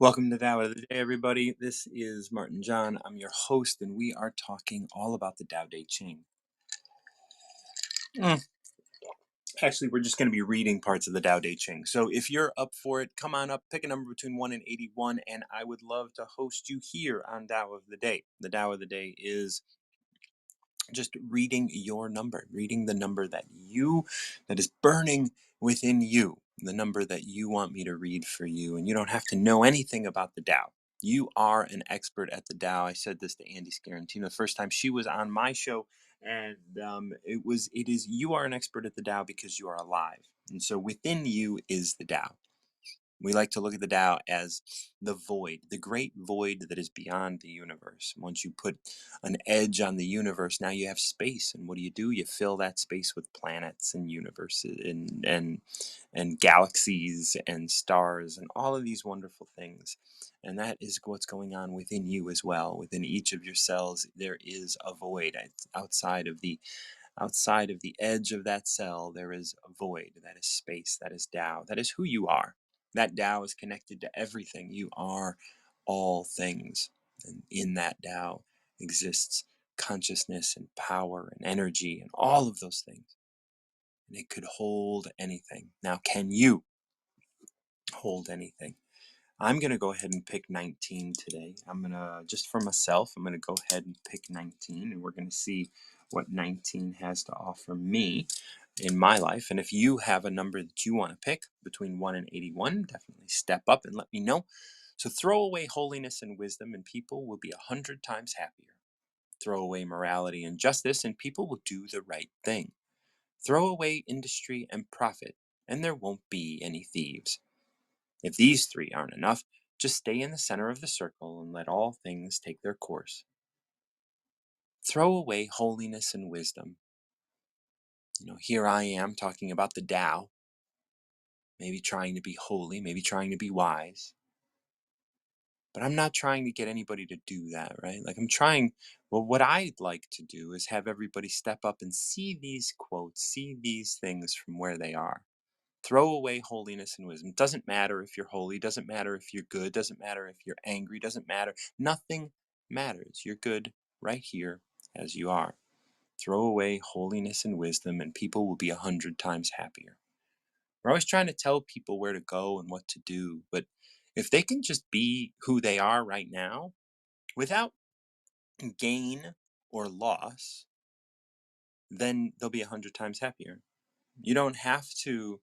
Welcome to Tao of the Day, everybody. This is Martin John. I'm your host, and we are talking all about the Tao Te Ching. Mm, Actually, we're just going to be reading parts of the Tao Te Ching. So if you're up for it, come on up, pick a number between 1 and 81, and I would love to host you here on Tao of the Day. The Tao of the Day is just reading your number, reading the number that is burning within you, the number that you want me to read for you. And you don't have to know anything about the Tao. You are an expert at the Tao. I said this to Andy Scarantino the first time she was on my show, and you are an expert at the Tao because you are alive, and so within you is the Tao. We like to look at the Tao as the void, the great void that is beyond the universe. Once you put an edge on the universe, now you have space. And what do? You fill that space with planets and universes and galaxies and stars and all of these wonderful things. And that is what's going on within you as well. Within each of your cells, there is a void outside of the edge of that cell. There is a void. That is space. That is Tao. That is who you are. That Tao is connected to everything. You are all things. And in that Tao exists consciousness and power and energy and all of those things. And it could hold anything. Now, can you hold anything? I'm going to go ahead and pick 19 today. Just for myself, I'm going to go ahead and pick 19, and we're going to see what 19 has to offer me in my life. And if you have a number that you want to pick between 1 and 81, definitely step up and let me know. So throw away holiness and wisdom, and people will be 100 times happier. Throw away morality and justice, and people will do the right thing. Throw away industry and profit, and there won't be any thieves. If these three aren't enough, just stay in the center of the circle and let all things take their course. Throw away holiness and wisdom. Here I am talking about the Tao, maybe trying to be holy, maybe trying to be wise. But I'm not trying to get anybody to do that, right? What I'd like to do is have everybody step up and see these quotes, see these things from where they are. Throw away holiness and wisdom. It doesn't matter if you're holy, doesn't matter if you're good, doesn't matter if you're angry, doesn't matter. Nothing matters. You're good right here as you are. Throw away holiness and wisdom, and people will be 100 times happier. We're always trying to tell people where to go and what to do, but if they can just be who they are right now without gain or loss, then they'll be 100 times happier. You don't have to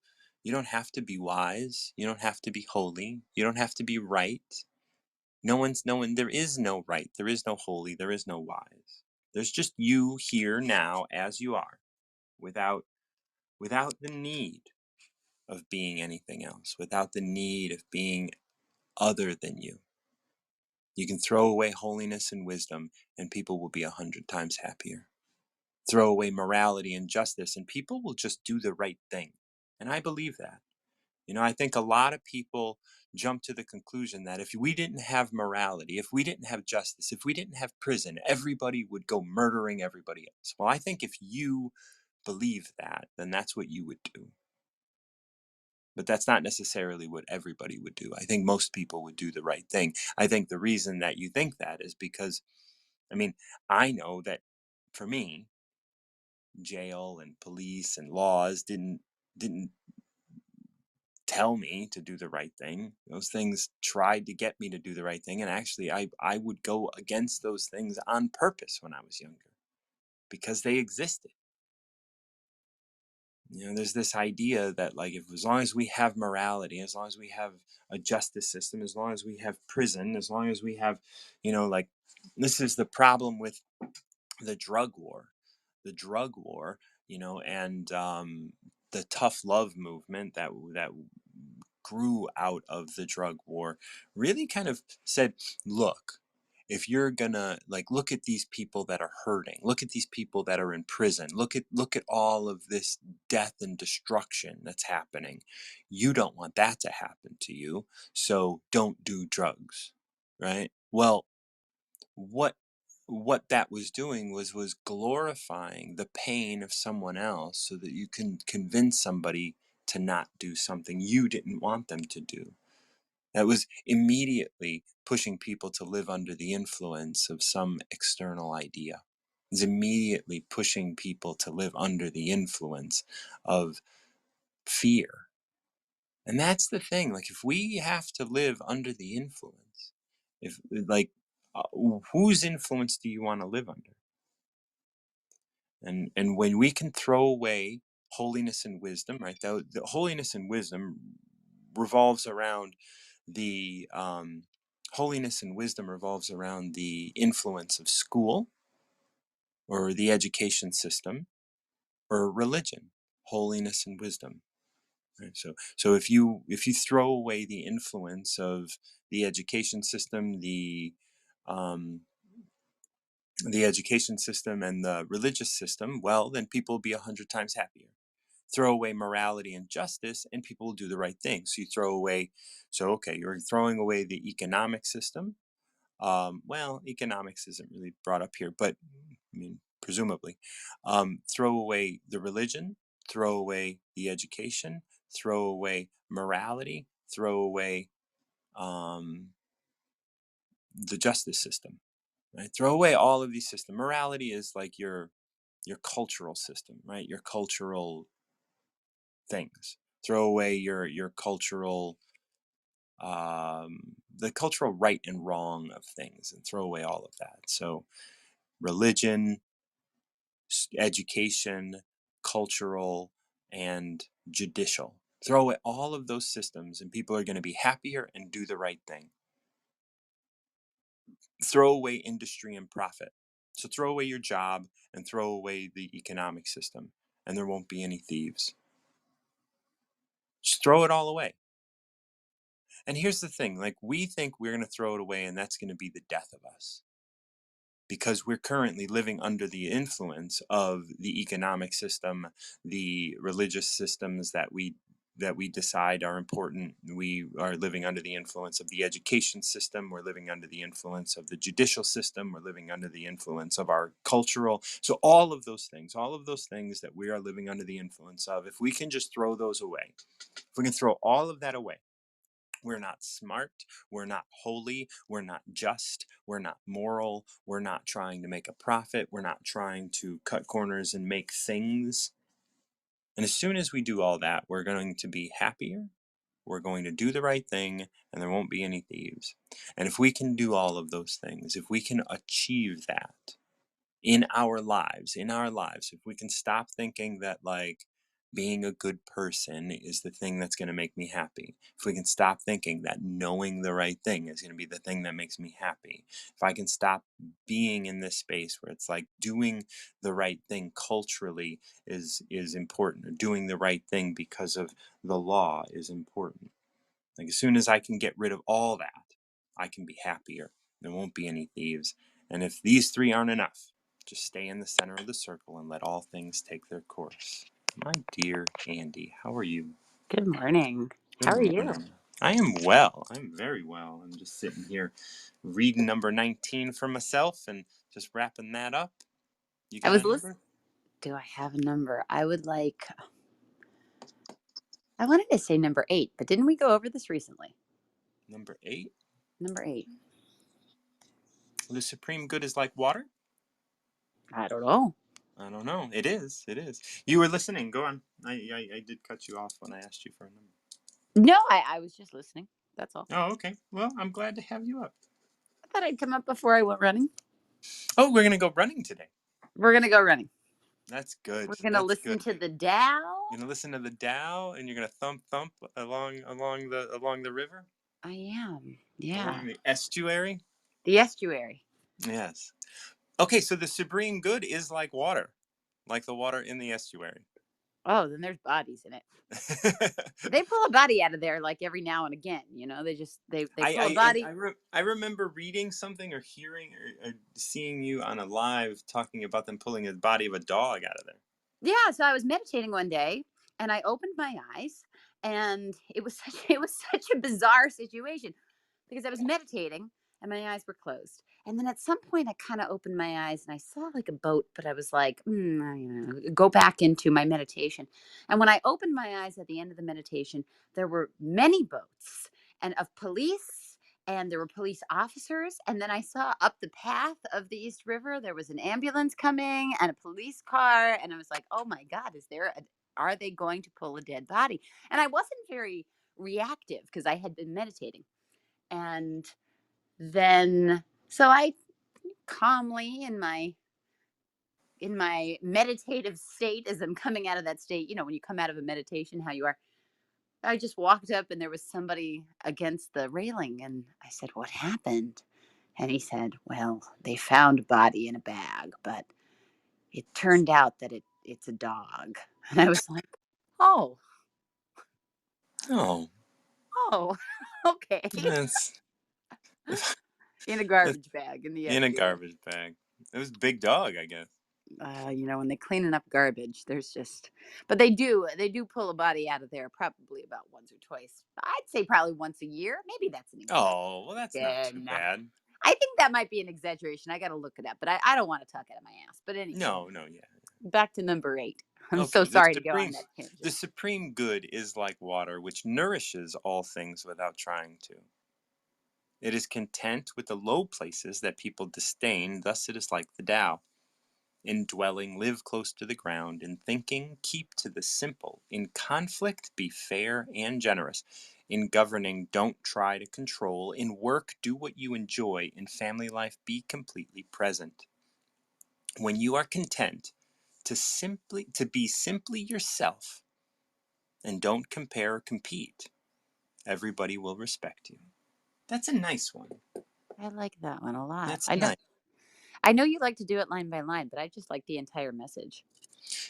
be wise. You don't have to be holy. You don't have to be right. There is no right. There is no holy. There is no wise. There's just you here now as you are, without the need of being anything else, without the need of being other than you. You can throw away holiness and wisdom, and people will be 100 times happier. Throw away morality and justice, and people will just do the right thing. And I believe that. I think a lot of people jump to the conclusion that if we didn't have morality, if we didn't have justice, if we didn't have prison, everybody would go murdering everybody else. Well, I think if you believe that, then that's what you would do. But that's not necessarily what everybody would do. I think most people would do the right thing. I think the reason that you think that is because, I know that for me, jail and police and laws didn't tell me to do the right thing. Those things tried to get me to do the right thing, and actually I would go against those things on purpose when I was younger because they existed. There's this idea that, like, if as long as we have morality, as long as we have a justice system, as long as we have prison, as long as we have, like, this is the problem with the drug war. The drug war, and the tough love movement that grew out of the drug war really kind of said, look, if you're gonna, like, look at these people that are hurting, look at these people that are in prison, look at all of this death and destruction that's happening. You don't want that to happen to you, so don't do drugs, right? Well, what that was doing was glorifying the pain of someone else so that you can convince somebody to not do something you didn't want them to do. That was immediately pushing people to live under the influence of some external idea. It was immediately pushing people to live under the influence of fear. And that's the thing. Like, if we have to live under the influence, if like, uh, whose influence do you want to live under? And when we can throw away holiness and wisdom, right? The holiness and wisdom revolves around the holiness and wisdom revolves around the influence of school or the education system or religion. Holiness and wisdom. Right? So if you throw away the influence of the education system, um, the education system and the religious system, well, then people will be 100 times happier. Throw away morality and justice, and people will do the right thing. So you throw away, so okay, you're throwing away the economic system. Well, economics isn't really brought up here, but I mean, presumably, throw away the religion, throw away the education, throw away morality, throw away um, the justice system. Right? Throw away all of these systems. Morality is like your cultural system, right? Your cultural things. Throw away your cultural the cultural right and wrong of things, and throw away all of that. So religion, education, cultural, and judicial. Throw away all of those systems, and people are going to be happier and do the right thing. Throw away industry and profit. So throw away your job and throw away the economic system, and there won't be any thieves. Just throw it all away. And here's the thing, like, we think we're going to throw it away and that's going to be the death of us, because we're currently living under the influence of the economic system, the religious systems that we decide are important. We are living under the influence of the education system. We're living under the influence of the judicial system. We're living under the influence of our cultural. So all of those things that we are living under the influence of, if we can just throw those away, if we can throw all of that away, we're not smart. We're not holy. We're not just. We're not moral. We're not trying to make a profit. We're not trying to cut corners and make things. And as soon as we do all that, we're going to be happier. We're going to do the right thing, and there won't be any thieves. And if we can do all of those things, if we can achieve that, in our lives, if we can stop thinking that, like, being a good person is the thing that's going to make me happy, if we can stop thinking that knowing the right thing is going to be the thing that makes me happy, if I can stop being in this space where it's like doing the right thing culturally is important, or doing the right thing because of the law is important, like, as soon as I can get rid of all that, I can be happier. There won't be any thieves. And if these three aren't enough, just stay in the center of the circle and let all things take their course. My dear Andy, how are you? Good morning. Good How are you? morning. I am well. I'm very well. I'm just sitting here reading number 19 for myself and just wrapping that up. You I got was a listening. number? Do I have a number? I wanted to say number 8, but didn't we go over this recently? Number 8. Number 8. The supreme good is like water? I don't know. I don't know. It is. It is. You were listening. Go on. I did cut you off when I asked you for a number. No, I was just listening. That's all. Oh, okay. Well, I'm glad to have you up. I thought I'd come up before I went running. Oh, we're gonna go running today. We're going to go running. That's good. We're going to That's listen good. to the Tao. You're gonna listen to the Tao, and you're gonna thump thump along the river, I am. Yeah. along the estuary. The estuary. Yes. Okay, so the supreme good is like water, like the water in the estuary. Oh, then there's bodies in it. They pull a body out of there like every now and again, They just they I pull a I and body. I remember reading something or hearing or seeing you on a live talking about them pulling the body of a dog out of there. Yeah, so I was meditating one day and I opened my eyes and it was such it was such a bizarre situation because I was meditating and my eyes were closed. And then at some point I kind of opened my eyes and I saw like a boat, but I was like, go back into my meditation. And when I opened my eyes at the end of the meditation, there were many boats and of police, and there were police officers, and then I saw up the path of the East River there was an ambulance coming and a police car, and I was like, "Oh my god, are they going to pull a dead body?" And I wasn't very reactive because I had been meditating. And then so I calmly in my meditative state, as I'm coming out of that state, when you come out of a meditation, how you are, I just walked up and there was somebody against the railing. And I said, "What happened?" And he said, "Well, they found a body in a bag, but it turned out that it's a dog." And I was like, "Oh, Oh, oh, okay." that's In a that's garbage bag in the in a yeah. garbage bag. It was a big dog, I guess. When they cleaning up garbage, there's just, but they do pull a body out of there probably about once or twice. I'd say probably once a year. Maybe that's an Oh, well, that's not too exaggeration. bad. I think that might be an exaggeration. I got to look it up, but I don't want to talk out of my ass. But anyway, No, no, yeah. back to number 8. I'm so Okay, the sorry to go on supreme that the tangent. supreme good is like water, which nourishes all things without trying to. It is content with the low places that people disdain, thus it is like the Tao. In dwelling, live close to the ground. In thinking, keep to the simple. In conflict, be fair and generous. In governing, don't try to control. In work, do what you enjoy. In family life, be completely present. When you are content to be simply yourself and don't compare or compete, everybody will respect you. That's a nice one. I like that one a lot. That's nice. I know you like to do it line by line, but I just like the entire message.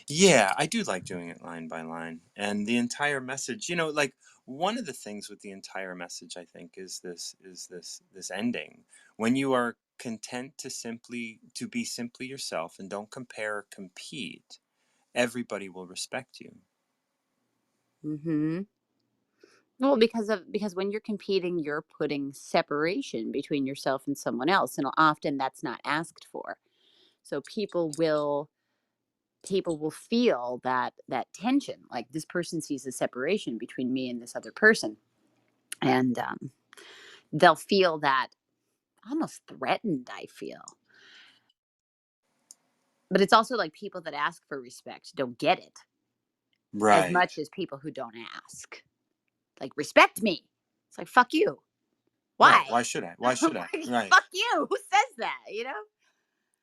Yeah, I do like doing it line by line. And the entire message, like one of the things with the entire message I think is this ending. When you are content to be simply yourself and don't compare or compete, everybody will respect you. Mhm. Well, because when you're competing, you're putting separation between yourself and someone else, and often that's not asked for. So people will feel that tension, like this person sees a separation between me and this other person, and they'll feel that almost threatened. I feel, but it's also like people that ask for respect don't get it as Right. much as people who don't ask. Like respect me. It's like fuck you. Right. Why? Why should I? Why should I? Right. Fuck you. Who says that?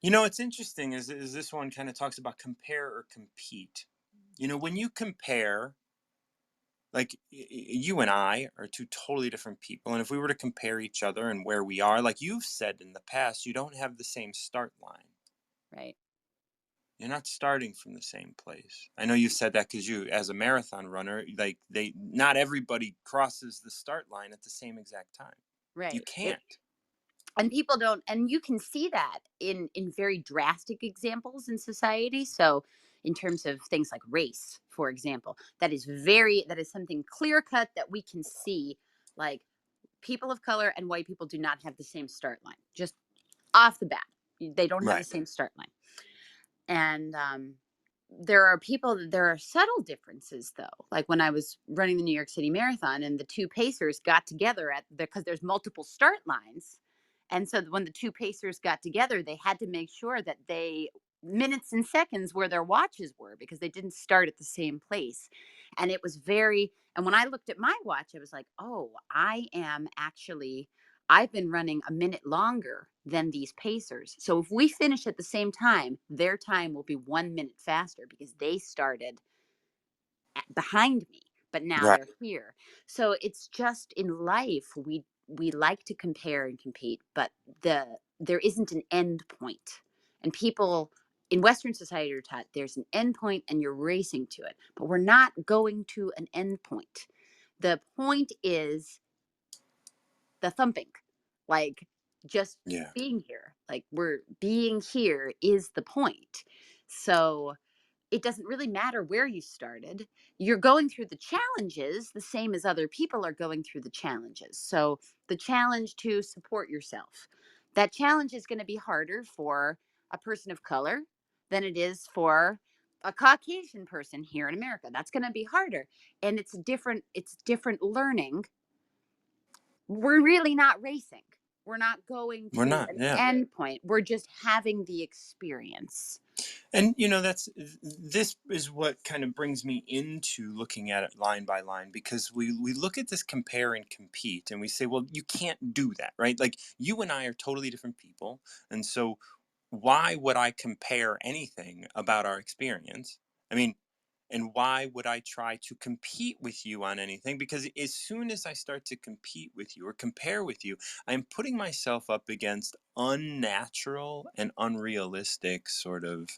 What's interesting is this one kind of talks about compare or compete. When you compare, like you and I are two totally different people, and if we were to compare each other and where we are, like you've said in the past, you don't have the same start line. Right. You're not starting from the same place. I know you said that because you, as a marathon runner, like not everybody crosses the start line at the same exact time. You Right. can't. And people don't, and you can see that in very drastic examples in society. So in terms of things like race, for example, that is something clear cut that we can see, like people of color and white people do not have the same start line, just off the bat. They don't have the Right. same start line. And there are subtle differences though, like when I was running the New York City Marathon and the two pacers got together because there's multiple start lines, and so when the two pacers got together they had to make sure that they minutes and seconds where their watches were because they didn't start at the same place. And it was very, and when I looked at my watch I was like, oh, I've been running a minute longer than these pacers. So if we finish at the same time, their time will be 1 minute faster because they started behind me, but now Right. they're here. So it's just in life we like to compare and compete, but there isn't an end point. And people in Western society are taught there's an end point and you're racing to it, but we're not going to an end point. The point is the thumping, like just Yeah. being here, like we're being here is the point. So it doesn't really matter where you started. You're going through the challenges the same as other people are going through the challenges. So the challenge to support yourself, that challenge is going to be harder for a person of color than it is for a Caucasian person here in America. That's going to be harder. And it's different learning we're really not racing. We're not going We're to not, an yeah. end point. We're just having the experience. And you know, this is what kind of brings me into looking at it line by line, because we look at this compare and compete and we say, well, you can't do that, right? Like you and I are totally different people, and so why would I compare anything about our experience? I mean, and why would I try to compete with you on anything? Because as soon as I start to compete with you or compare with you, I'm putting myself up against unnatural and unrealistic sort of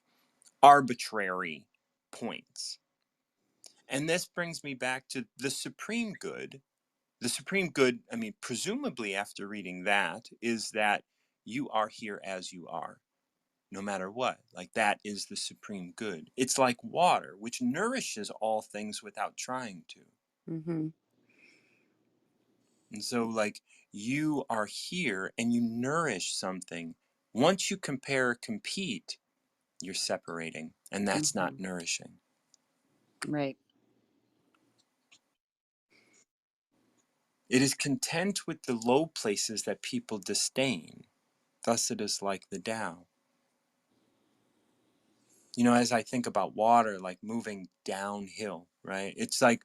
arbitrary points. And this brings me back to the supreme good. The supreme good, I mean, presumably after reading that, is that you are here as you are, no matter what. Like that is the supreme good. It's like water, which nourishes all things without trying to. Hmm. And so, like, you are here and you nourish something. Once you compare or compete, you're separating, and that's not Hmm. nourishing. Right. It is content with the low places that people disdain. Thus it is like the Tao. You know, as I think about water, like moving downhill, right? It's like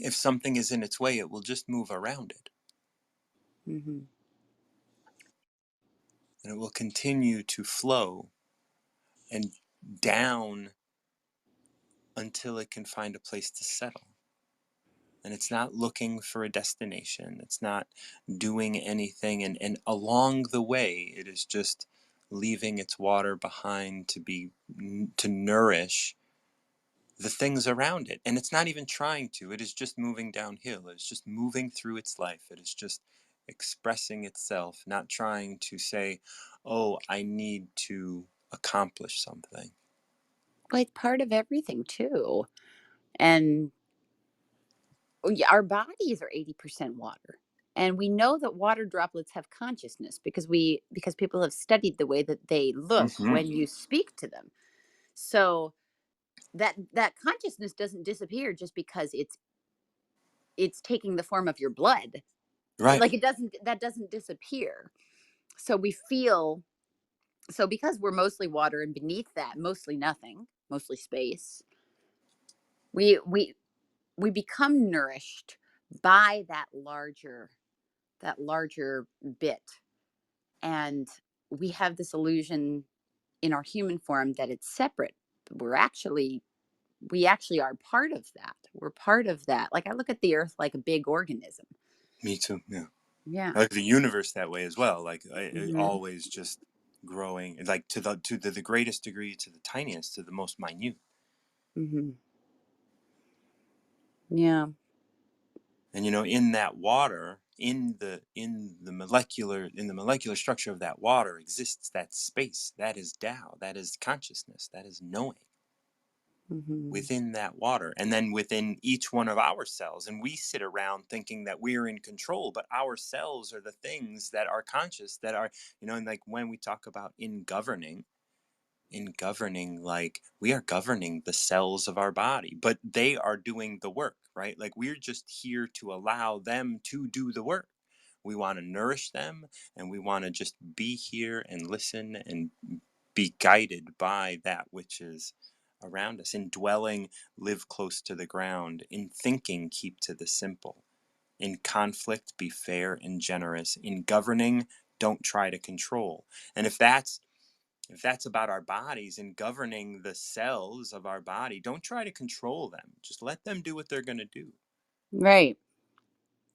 if something is in its way, it will just move around it. Hmm. And it will continue to flow and down until it can find a place to settle. And it's not looking for a destination. It's not doing anything. And along the way, it is just leaving its water behind to be to nourish the things around it. And it's not even trying to. It is just moving downhill. It's just moving through its life. It is just expressing itself, not trying to say, "Oh, I need to accomplish something." Well, it's part of everything too. And yeah, our bodies are 80% water. And we know that water droplets have consciousness because people have studied the way that they look Hmm. when you speak to them. So that consciousness doesn't disappear just because it's taking the form of your blood. Right. Like, it doesn't that doesn't disappear. So we feel so because we're mostly water and beneath that mostly nothing, mostly space. We we we become nourished by that larger bit, and we have this illusion in our human form that it's separate. But we actually are part of that. We're part of that. Like, I look at the earth like a big organism. Me too. Yeah. Yeah. I like the universe that way as well. Like Hmm. always just growing, like to the greatest degree, to the tiniest, to the most minute. Hmm. Yeah. And you know, in that water, in the molecular structure of that water exists that space. That is Tao. That is consciousness. That is knowing Hmm. within that water, and then within each one of our cells. And we sit around thinking that we're in control, but our cells are the things that are conscious, that are, and like when we talk about in governing, like we are governing the cells of our body, but they are doing the work, right? Like we're just here to allow them to do the work. We want to nourish them, and we want to just be here and listen and be guided by that which is around us. In dwelling, live close to the ground. In thinking, keep to the simple. In conflict, be fair and generous. In governing, don't try to control. And if that's about our bodies and governing the cells of our body, don't try to control them. Just let them do what they're going to do. Right.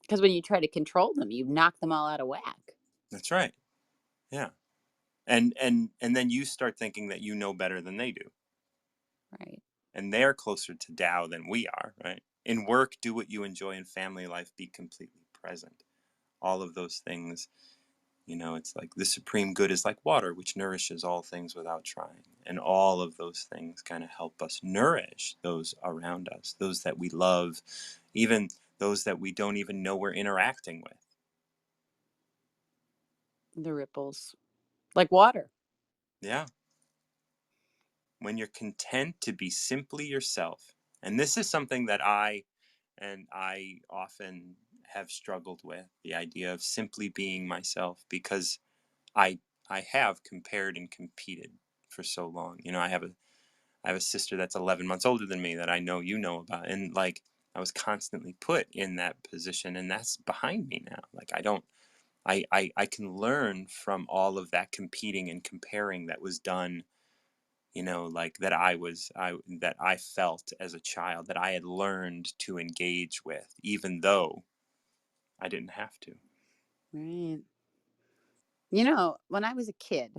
Because when you try to control them, you knock them all out of whack. That's right. Yeah. And then you start thinking that you know better than they do. Right. And they're closer to Tao than we are, right? In work, do what you enjoy. In family life, be completely present. All of those things, it's like the supreme good is like water, which nourishes all things without trying. And all of those things kind of help us nourish those around us, those that we love, even those that we don't even know we're interacting with. The ripples, like water. Yeah. When you're content to be simply yourself. And this is something that I often have struggled with, the idea of simply being myself, because I I have compared and competed for so long. You know, I have a sister that's 11 months older than me that I know you know about, and like I was constantly put in that position, and that's behind me now. Like I don't I can learn from all of that competing and comparing that was done, you know, like that I felt as a child, that I had learned to engage with, even though I didn't have to. Right. You know, when I was a kid,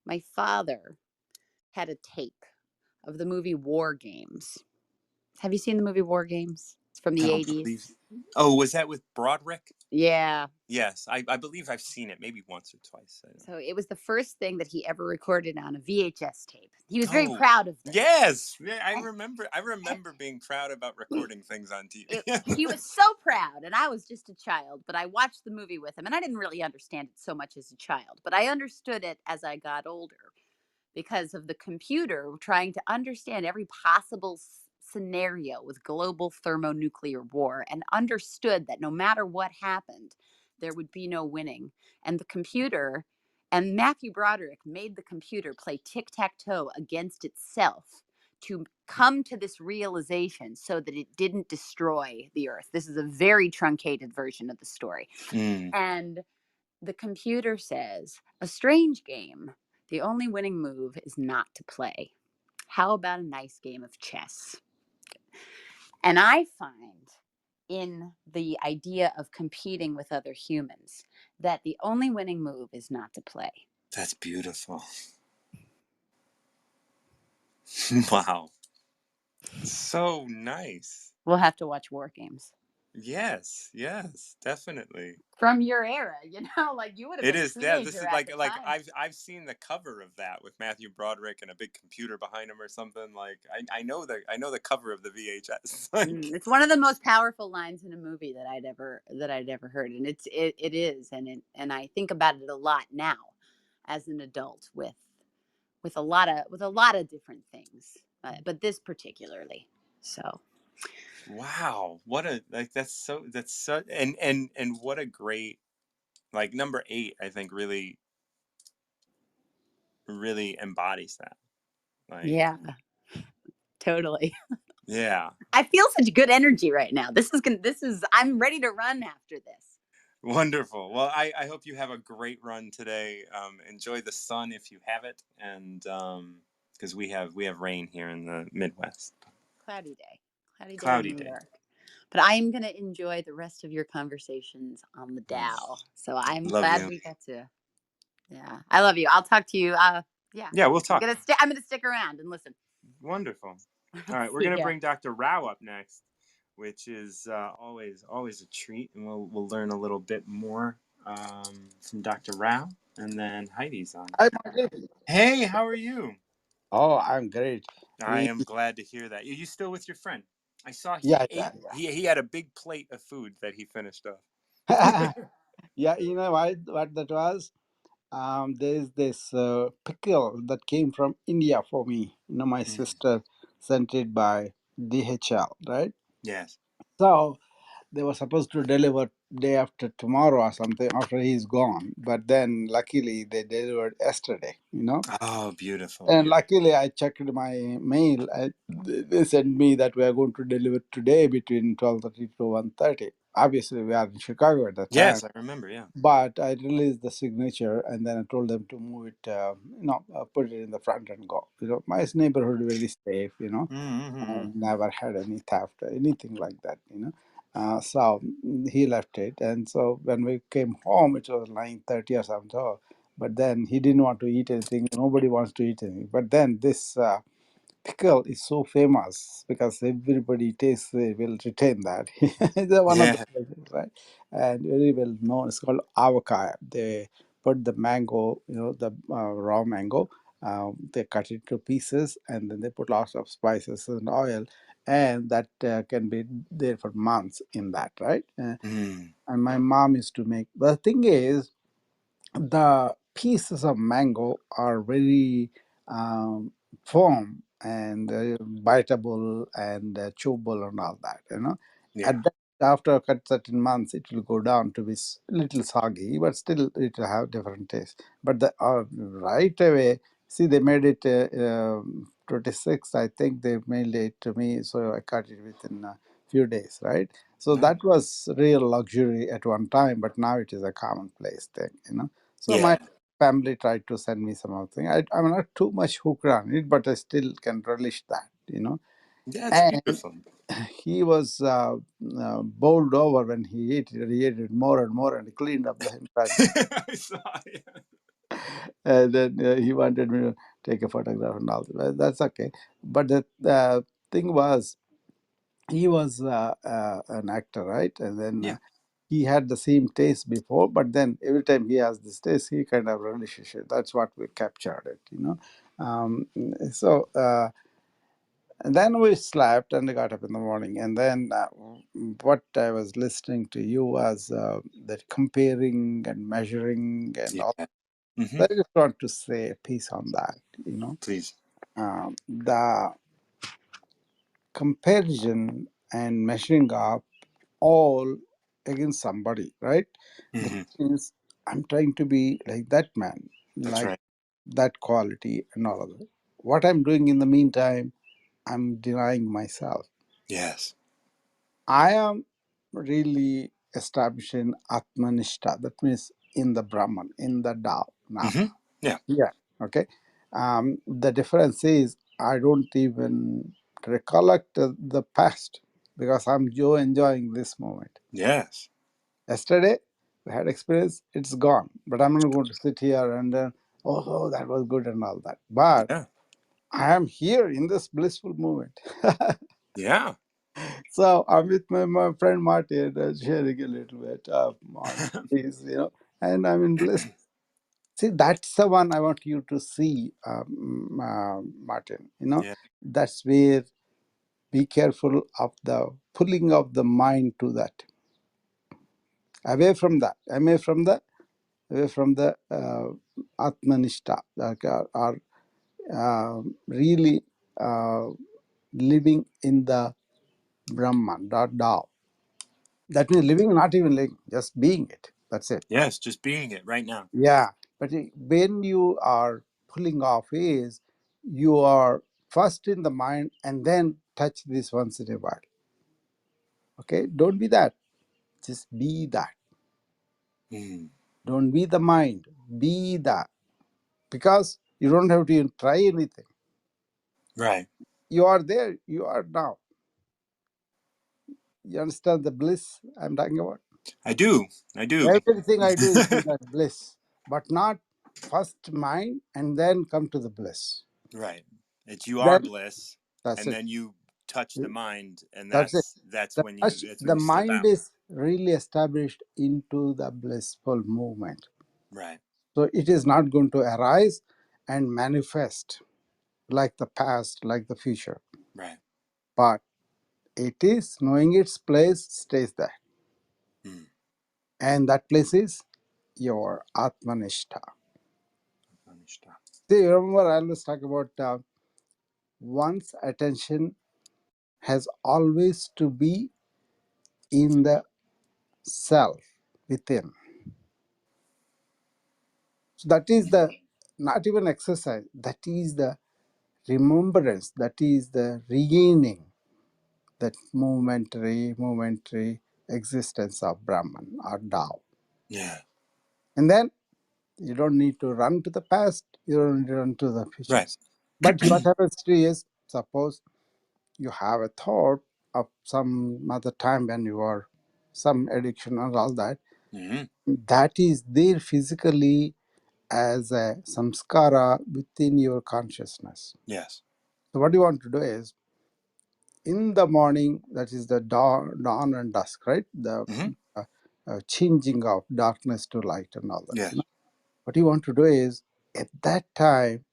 my father had a tape of the movie War Games. Have you seen the movie War Games? It's from I the don't believe. 80s. Oh, was that with Broderick? Yeah. Yes, I believe I've seen it maybe once or twice. I don't. So it was the first thing that he ever recorded on a VHS tape. He was very Oh, proud of this. yes. Yeah, I And remember. I remember being proud about recording things on he TV. was so proud, and I was just a child, but I watched the movie with him, and I didn't really understand it so much as a child, but I understood it as I got older because of the computer trying to understand every possible scenario with global thermonuclear war, and understood that no matter what happened, there would be no winning. And the computer and Matthew Broderick made the computer play tic tac toe against itself to come to this realization so that it didn't destroy the earth. This is a very truncated version of the story. Mm, And the computer says, a strange game. The only winning move is not to play. How about a nice game of chess? And I find in the idea of competing with other humans that the only winning move is not to play. that's beautiful. Wow. So nice. We'll have to watch War Games. Yes, yes, definitely. From your era, like you would have It been a is. Yeah, this teenager is at the like time. I've seen the cover of that with Matthew Broderick and a big computer behind him or something. Like I know the cover of the VHS. Like It's one of the most powerful lines in a movie that I'd ever heard, and it is, and I think about it a lot now as an adult with a lot of different things, but this particularly. So wow, what a like that's so and what a great like number 8 I think really embodies that. Like yeah, totally. yeah. I feel such good energy right now. I'm ready to run after this. Wonderful. Well, I hope you have a great run today. Enjoy the sun if you have it, and because we have rain here in the Midwest. Cloudy day in Cloudy New day. York. But I am going to enjoy the rest of your conversations on the Mm. Dow. So I'm Love glad you. we got to. Yeah, I love you. I'll talk to you. Yeah, Yeah, we'll I'm talk. gonna stick. I'm gonna stick around and listen. Wonderful. All right, we're See gonna ya. bring Dr. Rao up next, which is always a treat, and we'll learn a little bit more from Dr. Rao, and then Heidi's on. I'm great. Hey, how are you? Oh, I'm great. I We, am glad to hear that. Are you still with your friend? I saw he yeah, yeah, ate. He had a big plate of food that he finished off. yeah. Yeah, you know what that was? There's this pickle that came from India for me. My Mm, sister sent it by DHL, right? yes. So they were supposed to deliver day after tomorrow or something after he's gone. But then luckily they delivered yesterday. Oh, beautiful, And beautiful. luckily, I checked my mail. They sent me that we are going to deliver today between 12:30 to 1:30. Obviously, we are in Chicago at the time, Yes, I remember. Yeah. but I released the signature and then I told them to move it, put it in the front and go. My neighborhood very safe. I Mm-hmm. never had any theft or anything like that. So he left it, and so when we came home, it was 9:30 or something. So, but then he didn't want to eat anything. Nobody wants to eat anything. But then this pickle is so famous because everybody tastes they will retain that. It's one of the Yeah. places, right? And very well known. It's called avocado. They put the mango, the raw mango. They cut it to pieces and then they put lots of spices and oil, and that can be there for months in that, right? Mm, And my mom used to make. The thing is, the pieces of mango are very firm and biteable and chewable and all that. yeah. after a certain months, it will go down to be little soggy, but still it will have different taste. But the right away, see, they made it 26th, I think they mailed it to me, so I got it within a few days, right? So No. that was real luxury at one time, but now it is a commonplace thing, you know. So my Yeah. family tried to send me some other thing. I'm not too much hooked on it, but I still can relish that, you know. That's And beautiful. he was bowled over when he ate it more and more and cleaned up the entire thing. I saw it. And then he wanted me to take a photograph and all that. Well, that's okay. But the thing was, he was an actor, right? And then Yeah. he had the same taste before, but then every time he has this taste, he kind of relishes it. That's what we captured it, you know. So. And then we slept and got up in the morning. And then what I was listening to you was that comparing and measuring and all. Yeah. Hmm. I just want to say a piece on that. You know, Please. the comparison and measuring up all against somebody, right? The Hmm. thing is, I'm trying to be like that man, That's like right. that quality and all of that. What I'm doing in the meantime, I'm denying myself. Yes. I am really establishing Atmanishta. That means in the Brahman, in the Tao now. Hmm. Yeah. Yeah. Okay. The difference is I don't even recollect the past because I'm enjoying this moment. Yes. Yesterday, we had experience, it's gone. But I'm not going to sit here and then, oh, that was good and all that. But Yeah. I am here in this blissful moment. Yeah. So I'm with my friend Martin, sharing a little bit on this, you know, and I'm in bliss. See, that's the one I want you to see, Martin. You know, Yeah. that's where be careful of the pulling of the mind to that, away from that, away from the Atmanishta, like, or really uh, living in the Brahman, the Tao. That means living, not even living, just being it. That's it. Yes. Just being it right now. Yeah. But when you are pulling off is you are first in the mind and then touch this once in a while. Okay? Don't be that. Just be that. Mm. Don't be the mind. Be that. Because you don't have to even try anything. Right. You are there. You are now. You understand the bliss I'm talking about? I do. I do. Everything I do is in that bliss. But not first mind and then come to the bliss. Right. It's you are Then bliss, that's and it. then you touch the mind, and That's it. that's The, when touch, the you step mind out. is really established into the blissful movement. Right. So it is not going to arise and manifest like the past, like the future. Right. But it is knowing its place stays there. Mm. And that place is your Atmanishta. Anishta. See, remember I always talk about one's attention has always to be in the self within. So that is Mm. the not even exercise, that is the remembrance, that is the regaining that momentary existence of Brahman or Tao. Yeah. And then you don't need to run to the past, you don't need to run to the Right. futures. But what happens to you is, suppose you have a thought of some other time when you are some addiction and all that, Hmm. that is there physically as a samskara within your consciousness. Yes. So what you want to do is in the morning, that is the dawn and dusk, right? The Hmm. uh, changing of darkness to light and all that. You Yes. know, what you want to do is at that time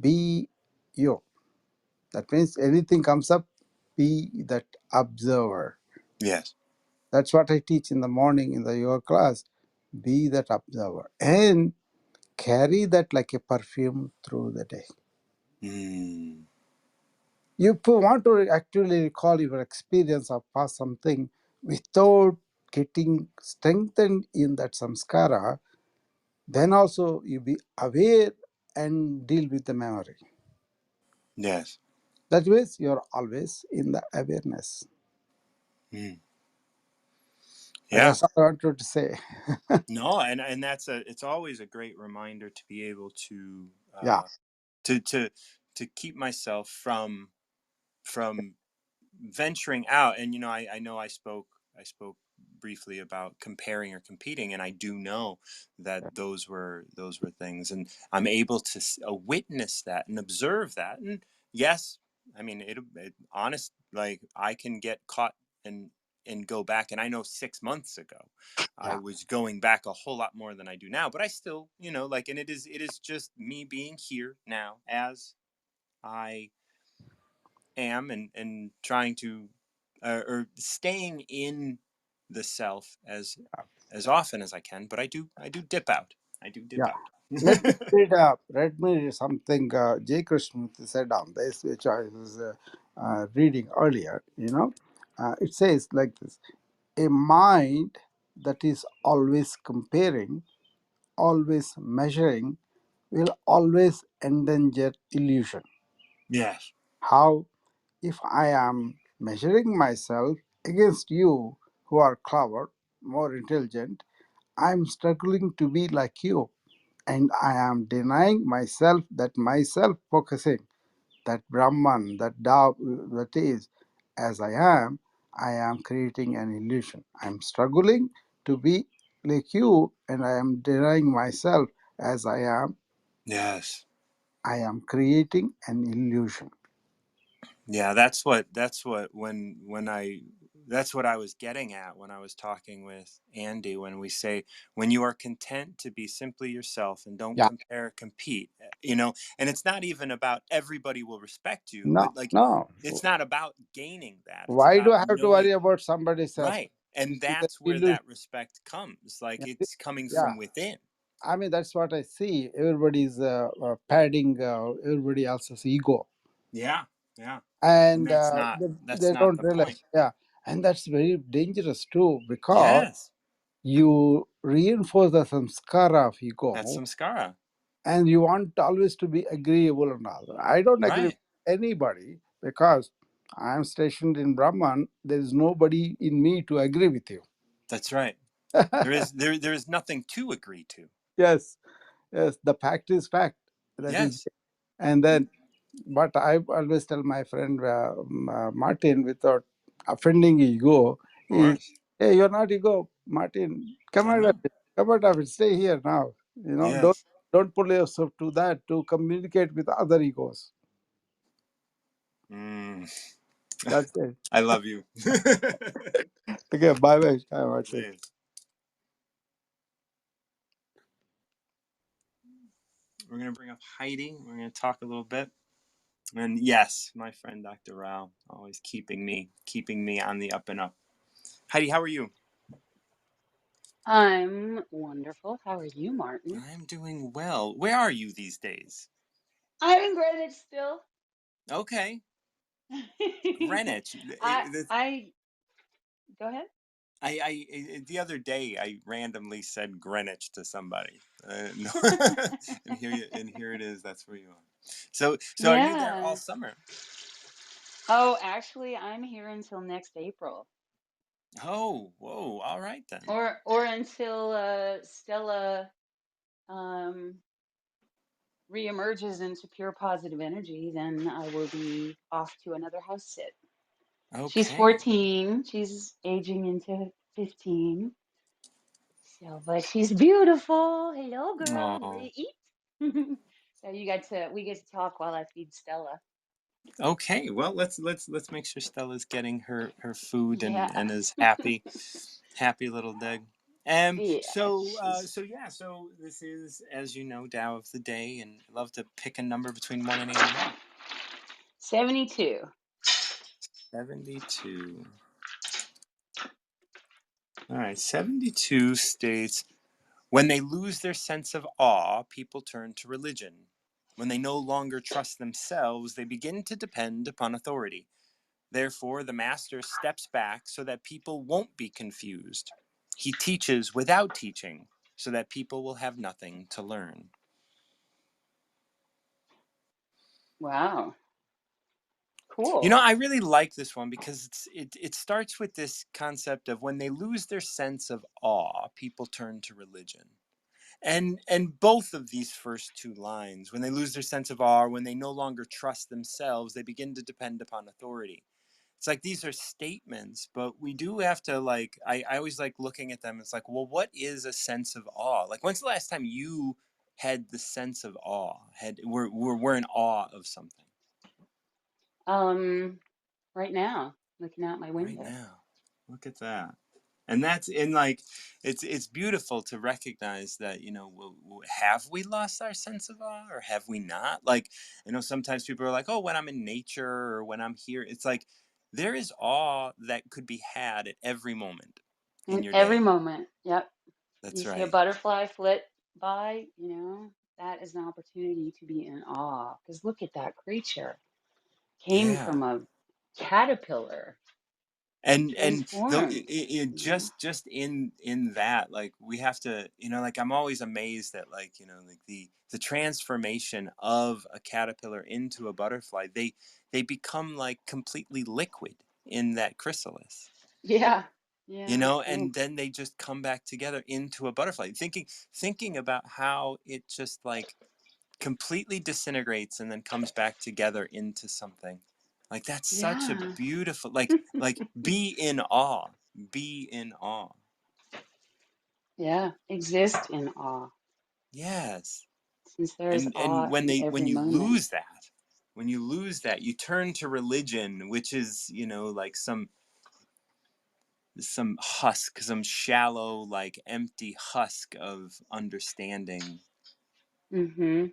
be you. That means anything comes up, be that observer. Yes. That's what I teach in the morning in the yoga class. Be that observer and carry that like a perfume through the day. Mm. You want to actually recall your experience of past something, without getting strengthened in that samskara, then also you be aware and deal with the memory. Yes. That means you're always in the awareness. Mm. Yeah. That's all I wanted to say. No, and that's it's always a great reminder to be able to Yeah, to to to keep myself from venturing out. And I know I spoke briefly about comparing or competing, and I do know that those were things, and I'm able to witness that and observe that. And yes, I mean, honest, like, I can get caught and go back, and I know 6 months ago I yeah, was going back a whole lot more than I do now, but I still, like, and it is just me being here now as I am, and trying to, or staying in the self as often as I can. But I do dip out. I do dip yeah. out. Let me read something J. Krishnamurti said on this, which I was reading earlier. It says like this: a mind that is always comparing, always measuring, will always endanger illusion. Yes. How? If I am measuring myself against you who are clever, more intelligent, I am struggling to be like you, and I am denying myself that myself focusing, that Brahman, that Tao that is, as I am creating an illusion. I am struggling to be like you, and I am denying myself as Yes. I am creating an illusion. Yeah, that's what that's what I was getting at when I was talking with Andy, when we say, when you are content to be simply yourself and don't Yeah. compare, compete, and it's not even about everybody will respect you, No, but, like, no. it's not about gaining that. It's Why do about I have to knowing, worry about somebody's right. And this is an that's where illusion? that respect comes. Like, Yeah. it's coming Yeah. from within. I mean, that's what I see. Everybody's padding everybody else's ego, Yeah. Yeah. And and that's not they that's not don't the point. realize. Yeah, and that's very dangerous too, because Yes. you reinforce the samskara of That's ego, samskara. and you want always to be agreeable and all. I don't agree with Right. anybody because I am stationed in Brahman. There is nobody in me to agree with you. That's right. There is nothing to agree to. Yes, yes, the fact is fact. That is, Yes. and then, but I always tell my friend Martin, without offending ego, Of is, course. hey, you're not ego, Martin. Come I out of know. it. Come out of it. Stay here now. Don't Yes. pull yourself to that to communicate with other egos. Mm, That's it. I love you. Okay, bye bye, Martin. Yes. We're gonna bring up Heidi. We're gonna talk a little bit. And yes, my friend Dr. Rao, always keeping me on the up and up. Heidi, how are you? I'm wonderful. How are you, Martin? I'm doing well. Where are you these days? I'm in Greenwich still. Okay, Greenwich. I go ahead. The other day I randomly said Greenwich to somebody. No, and here it is. That's where you are. So are you there all Yeah. summer? Oh, actually, I'm here until next April, Oh, whoa! All right then. or until Stella um reemerges into pure positive energy. Then I will be off to another house sit. She's Okay. 14. She's aging into 15. So, but she's beautiful. Hello, girl. You Oh, ready to eat? So we get to talk while I feed Stella. okay. Well, let's make sure Stella's getting her food and Yeah. is happy little dig. Yeah, So yeah, so this is, as you know, Tao of the day, and I love to pick a number between 1 and 81. 72. 72. All right, 72 states, when they lose their sense of awe, people turn to religion. When they no longer trust themselves, they begin to depend upon authority. Therefore, the master steps back so that people won't be confused. He teaches without teaching so that people will have nothing to learn. Wow. You know, Cool. I really like this one because it starts with this concept of when they lose their sense of awe, people turn to religion. And both of these first two lines, when they lose their sense of awe, when they no longer trust themselves, they begin to depend upon authority. It's like these are statements, but we do have to like I always like looking at them. It's like, well, what is a sense of awe? Like when's the last time you had the sense of awe? We're in awe of something Um, right now, looking out my right window. now. Look at that. And that's in like it's beautiful to recognize that, you know, have we lost our sense of awe or have we not? Like, you know, sometimes people are like, oh, when I'm in nature or when I'm here, it's like there is awe that could be had at every moment in In your every day. moment. Yep. You That's see a right. butterfly flit by, that is an opportunity to be in awe. Because look at that creature. Came Yeah. from a caterpillar, And though transformed, you know? just in that, like we have to, you know, like I'm always amazed at, like, you know, like the transformation of a caterpillar into a butterfly. They become like completely liquid in that chrysalis, Yeah. you Yeah. know, Ooh. and then they just come back together into a butterfly, thinking about how it just like completely disintegrates and then comes back together into something. Like that's such a Yeah. beautiful, like be in awe. Be in awe. Yeah. Exist in awe. Yes. Since there's And awe in when every you moment. lose that, you turn to religion, which is, you know, like some husk, some shallow, like empty husk of understanding. Hmm.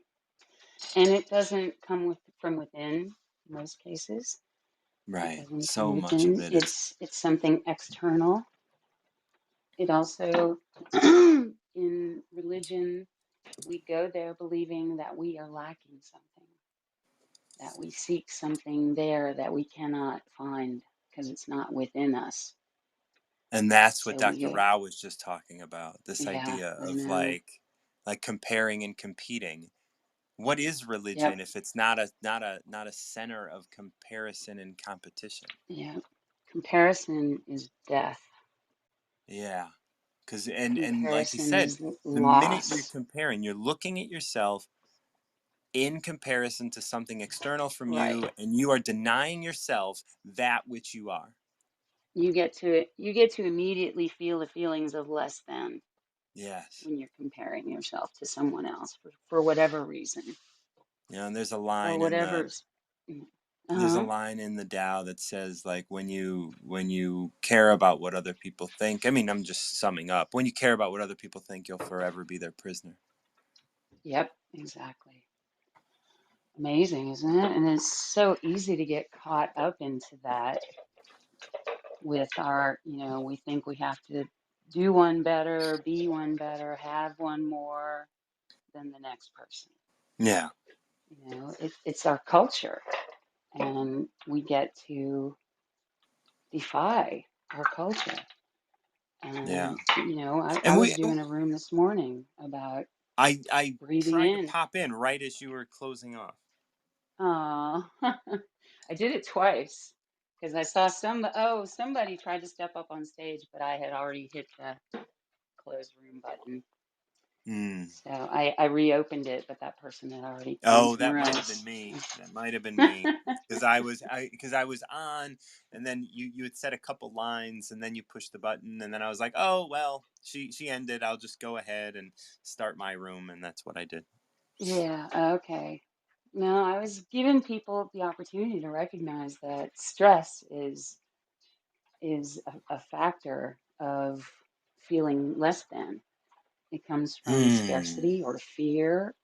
And it doesn't come from within in most cases. It Right. doesn't come So much of within. it is. It's something external. It also, in religion, we go there believing that we are lacking something, that we seek something there that we cannot find because it's not within us. And that's what So we Dr. go, Rao was just talking about, this yeah, idea I of know. like comparing and competing. What is religion Yep, if it's not a center of comparison and competition? yep. Comparison is death. Yeah. Cuz and like he Comparison said, is the minute you're loss. comparing, you're looking at yourself in comparison to something external from Right. you, and you are denying yourself that which you are. You get to immediately feel the feelings of less than Yes. when you're comparing yourself to someone else for whatever reason You know, and there's a or line in the whatever's. there's a Uh-huh. line in the Tao that says, like, when you care about what other people think, I mean, I'm just summing up, when you care about what other people think, you'll forever be their prisoner. Yep, exactly. Amazing, isn't it? And it's so easy to get caught up into that with our, we think we have to do one better, be one better, have one more than the next person. Yeah. It's our culture, and we get to defy our culture. Yeah. And, I And was doing a room this morning about I breathing tried to in. pop in right as you were closing off. Oh, I did it twice because I saw somebody tried to step up on stage, but I had already hit the close room button. Hmm. So I reopened it, but that person had already gone Oh, that somewhere might have been else. me. That might have been me. Because I was on, and then you had said a couple lines, and then you pushed the button, and then I was like, oh well, she ended. I'll just go ahead and start my room, and that's what I did. Yeah, okay. No, I was giving people the opportunity to recognize that stress is a factor of feeling less than. It comes from Hmm. scarcity or fear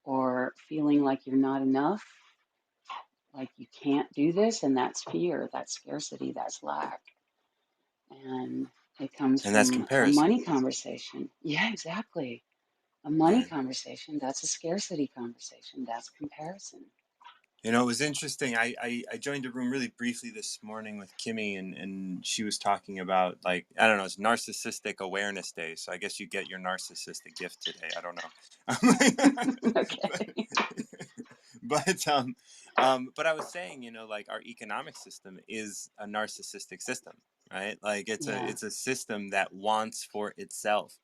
or feeling like you're not enough, like you can't do this, and that's fear, that's scarcity, that's lack. And it comes And that's from a comparison. money conversation. Yeah, exactly. A money Right. conversation, that's a scarcity conversation, that's comparison. You know, it was interesting. I joined a room really briefly this morning with Kimmy, and she was talking about, like, I don't know, it's Narcissistic Awareness Day. So I guess you get your narcissistic gift today. I don't know. but, Okay. but I was saying, you know, like our economic system is a narcissistic system, right? Like Yeah. it's a system that wants for itself.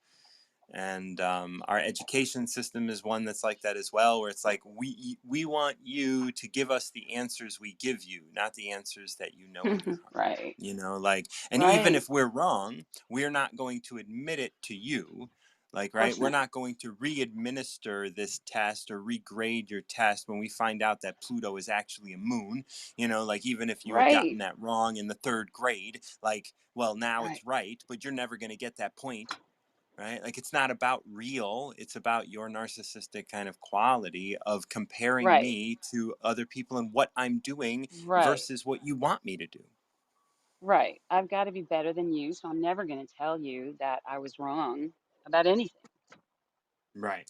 And our education system is one that's like that as well, where it's like we want you to give us the answers we give you, not the answers that you know in your heart. Right. You know, like, and even Right. if we're wrong, we're not going to admit it to you. Like, Of right, course we're not. not going to re-administer this test or regrade your test when we find out that Pluto is actually a moon. You know, like, even if you had gotten Right. that wrong in the third grade, like, well, now Right. it's right, but you're never going to get that point, right? Like, it's not about real, it's about your narcissistic kind of quality of comparing Right. me to other people and what I'm doing Right. versus what you want me to do. Right. I've got to be better than you, so I'm never going to tell you that I was wrong about anything, Right.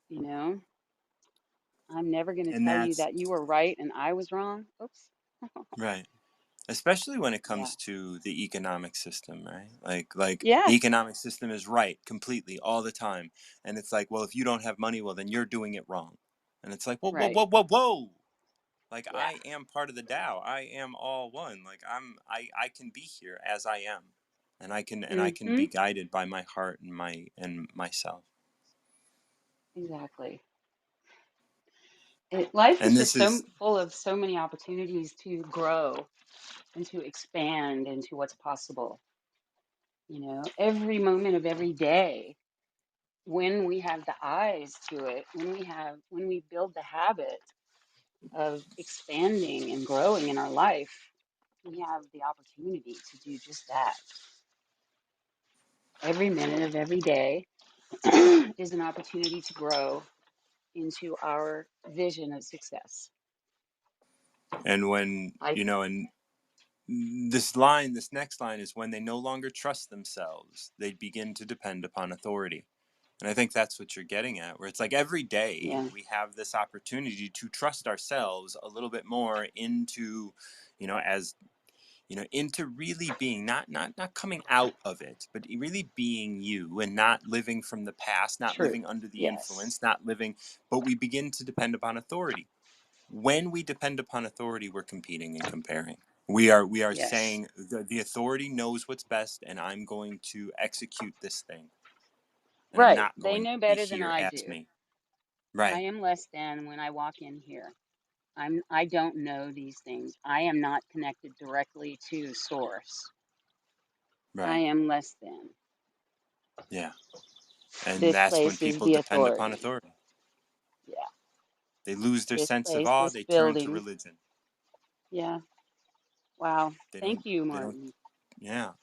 you know? I'm never going to And tell you that's that you were right and I was wrong. Oops. right. Especially when it Yeah. comes to the economic system, right? Like the Yeah. economic system is right completely all the time. And it's like, well, if you don't have money, well, then you're doing it wrong. And it's like, whoa, whoa, Right. whoa, whoa, whoa. Like, Yeah. I am part of the Tao. I am all one. Like, I can be here as I am. And I can Mm-hmm. be guided by my heart and myself. Exactly. Life is And just this so is, full of so many opportunities to grow and to expand into what's possible. Every moment of every day, when we have the eyes to it, when we build the habit of expanding and growing in our life, we have the opportunity to do just that. Every minute of every day is an opportunity to grow into our vision of success. and when, I you know, and this next line is when they no longer trust themselves, they begin to depend upon authority. And I think that's what you're getting at, where it's like every day Yeah, we have this opportunity to trust ourselves a little bit more into, as into really being not coming out of it, but really being you and not living from the past, not true. living under the Yes. influence, not living, but we begin to depend upon authority. When we depend upon authority, we're competing and comparing. We are Yes. saying the authority knows what's best, and I'm going to execute this thing, and I'm Right. not They going know to be better than here I as do. me. I Right, am less than when I walk in here. I don't know these things. I am not connected directly to source. I right, am less than. yeah. And This that's when place is people the depend upon authority. authority. Yeah. They lose their This sense of place, awe. this They turn to building. religion. Yeah. Wow. They Thank don't. you, They don't. Martin. Yeah.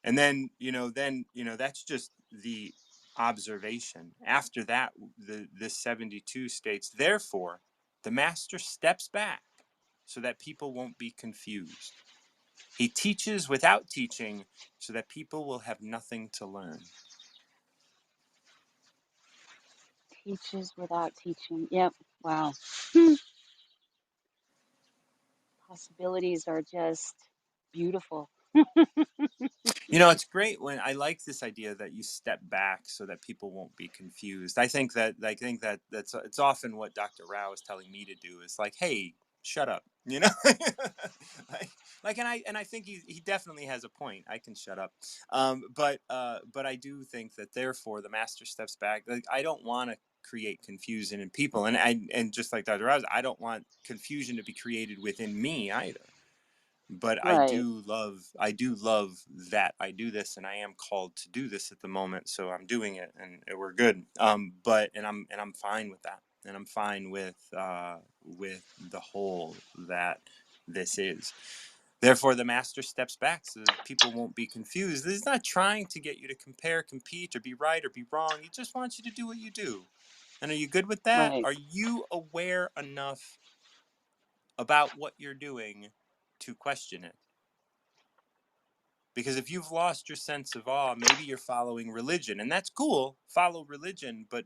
And then that's just the observation. After that, this 72 states, therefore, the master steps back so that people won't be confused. He teaches without teaching so that people will have nothing to learn. Teaches without teaching. Yep. Wow. Possibilities are just beautiful. It's great when I like this idea that you step back so that people won't be confused. I think that's it's often what Dr. Rao is telling me to do is like, hey, shut up, like, and I think he definitely has a point. I can shut up, but I do think that therefore the master steps back. Like, I don't want to create confusion in people, and just like Dr. Rao, I don't want confusion to be created within me either. But Right. I do love that I do this, and I am called to do this at the moment, so I'm doing it, and we're good. But and I'm fine with that, and I'm fine with the whole that this is. Therefore, the master steps back so that people won't be confused. He's not trying to get you to compare, compete, or be right or be wrong. He just wants you to do what you do. And are you good with that? Right. Are you aware enough about what you're doing to question it? Because if you've lost your sense of awe, maybe you're following religion, and that's cool. Follow religion, but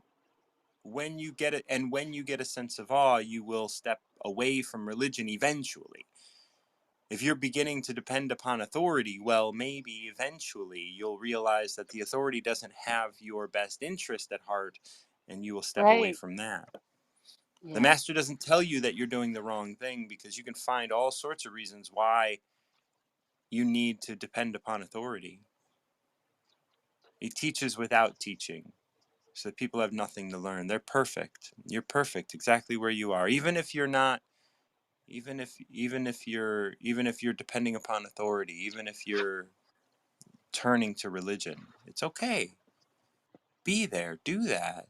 when you get it, and when you get a sense of awe, you will step away from religion eventually. If you're beginning to depend upon authority, well, maybe eventually you'll realize that the authority doesn't have your best interest at heart, and you will step away Right. from that. The Yeah. master doesn't tell you that you're doing the wrong thing, because you can find all sorts of reasons why you need to depend upon authority. He teaches without teaching, so that people have nothing to learn. They're perfect. You're perfect exactly where you are. Even if you're not, even if you're depending upon authority, even if you're turning to religion, it's okay. Be there, do that.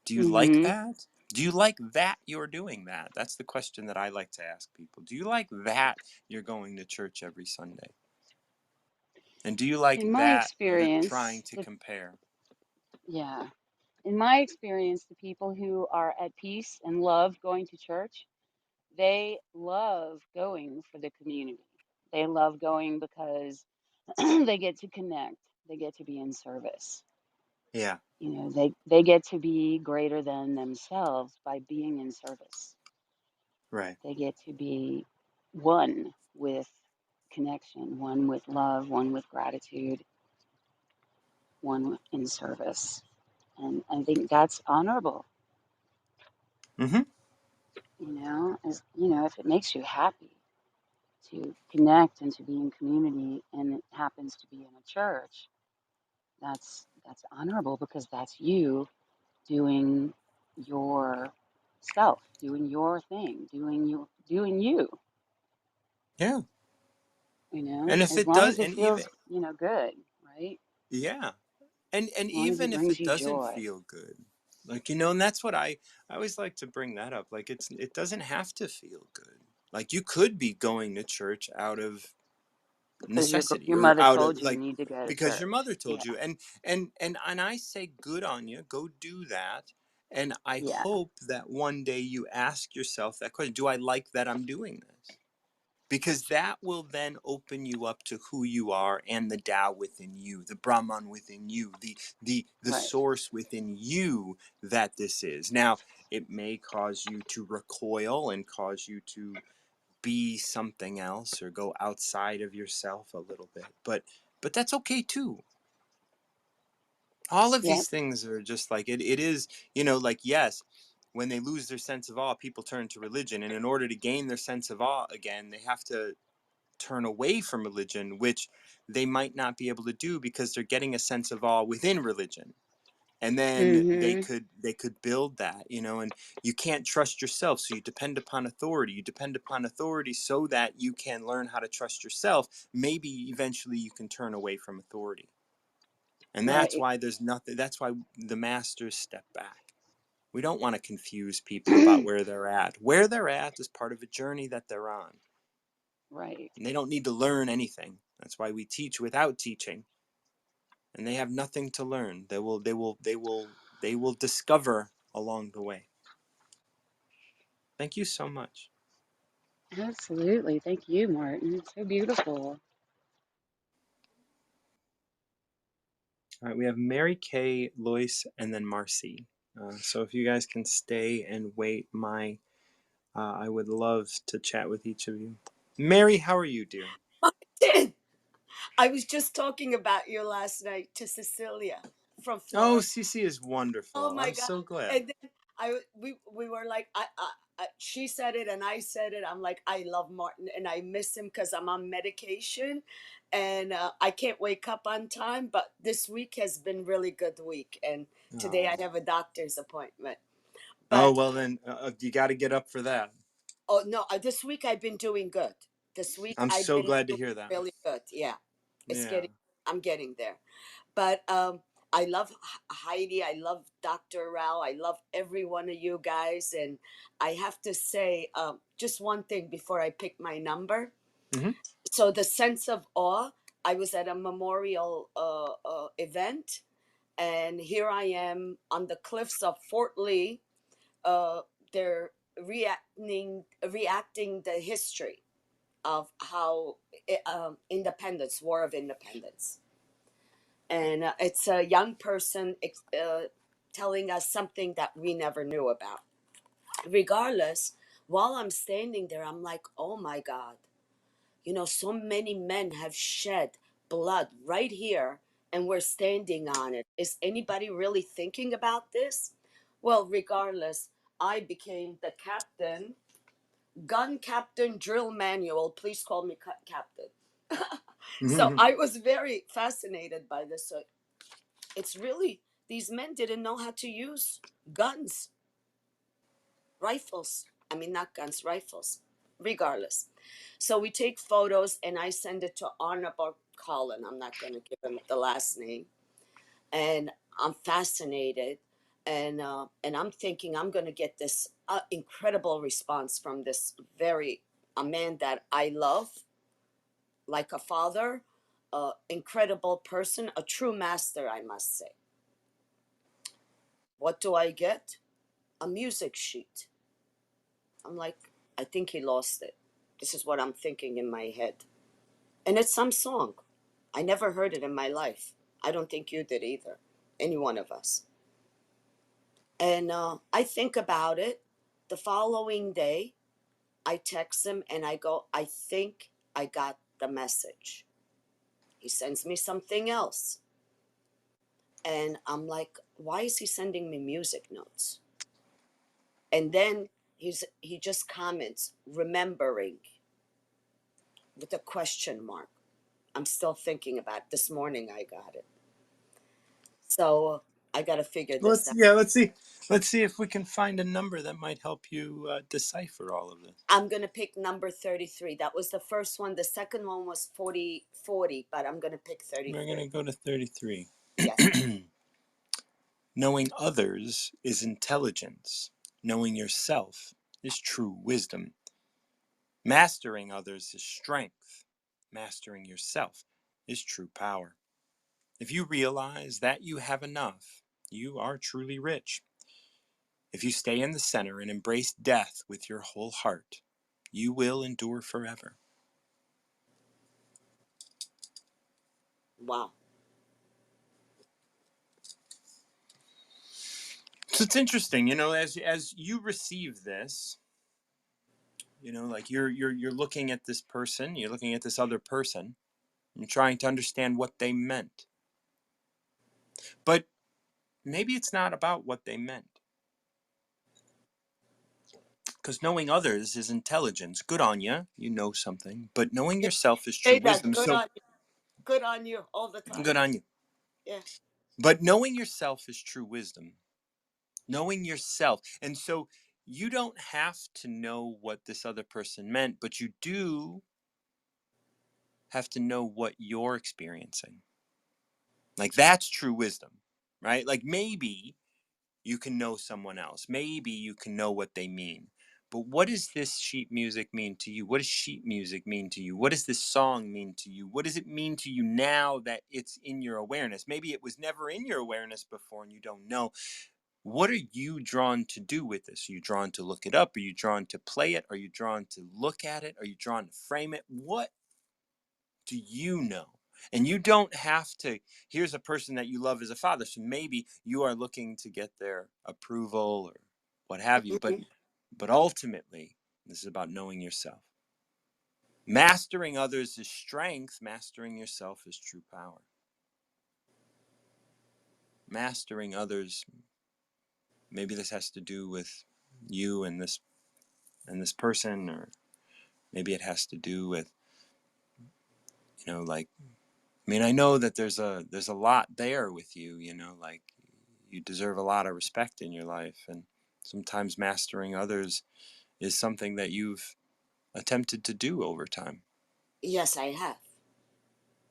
Do you like Mm-hmm. that? Do you like that you're doing that? That's the question that I like to ask people. Do you like that you're going to church every Sunday? And do you like In my that you're trying experience, to compare? yeah. In my experience, the people who are at peace and love going to church, they love going for the community. They love going because they get to connect. They get to be in service. Yeah, They get to be greater than themselves by being in service. right. They get to be one with connection, one with love, one with gratitude, in service. And I think that's honorable, Mm-hmm. if it makes you happy to connect and to be in community and it happens to be in a church, that's honorable because that's you doing your self, doing your thing, doing you, Yeah. And if as it long does, as it and even, feels, good, right? yeah, and As long as it even if brings it you doesn't joy. feel good, like, and that's what I always like to bring that up. Like, it doesn't have to feel good. Like, you could be going to church out of Because necessity, your or mother out of, told you like, need to go to because your church. mother Yeah, told you. And I say, good on you, go do that. And I yeah, hope that one day you ask yourself that question: do I like that I'm doing this? Because that will then open you up to who you are, and the Tao within you, the Brahman within you, the right, source within you, that this is. Now, it may cause you to recoil and cause you to be something else, or go outside of yourself a little bit, but that's okay too. All of yeah, these things are just like, it is, like, yes, when they lose their sense of awe, people turn to religion, and in order to gain their sense of awe again, they have to turn away from religion, which they might not be able to do because they're getting a sense of awe within religion. And then mm-hmm, they could build that, and you can't trust yourself, so you depend upon authority. You depend upon authority so that you can learn how to trust yourself. Maybe eventually you can turn away from authority. And that's right. why there's nothing, that's why the masters step back. We don't want to confuse people about where they're at. Where they're at is part of a journey that they're on. Right. And they don't need to learn anything. That's why we teach without teaching. And they have nothing to learn. They will discover along the way. Thank you so much. Absolutely. Thank you, Martin. So beautiful. All right, we have Mary Kay, Lois, and then Marcy. So if you guys can stay and wait, I would love to chat with each of you. Mary, how are you, dear? Did. I was just talking about you last night to Cecilia from Oh, Florida. Cece is Oh wonderful. my I'm God. so glad. And then we were like, she said it and I said it. I'm like, I love Martin and I miss him because I'm on medication and I can't wake up on time. But this week has been really good week. And today I Oh, have a doctor's appointment. oh But well, then you got to get up for that. oh no, this week I've been doing good. This week I'm I've so been glad to doing hear that. really good. Yeah, it's Yeah. getting. I'm getting there. But I love Heidi. I love Dr. Rao. I love every one of you guys. And I have to say just one thing before I pick my number. Hmm. So the sense of awe. I was at a memorial event, and here I am on the cliffs of Fort Lee. They're reacting the history of how independence, War of Independence, and it's a young person telling us something that we never knew about. Regardless, while I'm standing there, I'm like, oh my God, you know, so many men have shed blood right here, and we're standing on it. Is anybody really thinking about this? Well, regardless, I became the captain, gun captain, drill manual. Please call me captain. So I was very fascinated by this. So it's really, these men didn't know how to use guns, rifles. I mean, not guns, rifles, regardless. So we take photos and I send it to Honorable Colin. I'm not going to give him the last name. And I'm fascinated. And I'm thinking I'm going to get this incredible response from this a man that I love, like a father, incredible person, a true master, I must say. What do I get? A music sheet. I'm like, I think he lost it. This is what I'm thinking in my head. And it's some song. I never heard it in my life. I don't think you did either. Any one of us. And I think about it. The following day, I text him and I go, I think I got the message. He sends me something else. And I'm like, why is he sending me music notes? And then he just comments, remembering, with a question mark. I'm still thinking about it. This morning I got it. So I got to figure this Let's out. yeah, let's see. Let's see if we can find a number that might help you decipher all of this. I'm going to pick number 33. That was the first one. The second one was 40, but I'm going to pick We're 33. gonna go to 33. Yes. Knowing others is intelligence. Knowing yourself is true wisdom. Mastering others is strength. Mastering yourself is true power. If you realize that you have enough, you are truly rich. If you stay in the center and embrace death with your whole heart, you will endure forever. Wow. So it's interesting, as you receive this, like you're looking at this person, you're looking at this other person, and trying to understand what they meant. But maybe it's not about what they meant. Because knowing others is intelligence. Good on you. You know something. But knowing Yeah, yourself is say true that. wisdom. So Good on you all the time. good on you. Yeah. But knowing yourself is true wisdom. Knowing yourself. And so you don't have to know what this other person meant, but you do have to know what you're experiencing. Like that's true wisdom, right? Like maybe you can know someone else. Maybe you can know what they mean. But what does this sheet music mean to you? What does sheet music mean to you? What does this song mean to you? What does it mean to you now that it's in your awareness? Maybe it was never in your awareness before and you don't know. What are you drawn to do with this? Are you drawn to look it up? Are you drawn to play it? Are you drawn to look at it? Are you drawn to frame it? What do you know? And you don't have to. Here's a person that you love as a father, so maybe you are looking to get their approval or what have you, but Mhm. ultimately this is about knowing yourself. Mastering others is strength. Mastering yourself is true power. Mastering others, maybe this has to do with you and this person, or maybe it has to do with, like, I mean, I know that there's a lot there with you, like you deserve a lot of respect in your life, and sometimes mastering others is something that you've attempted to do over time, Yes, I have.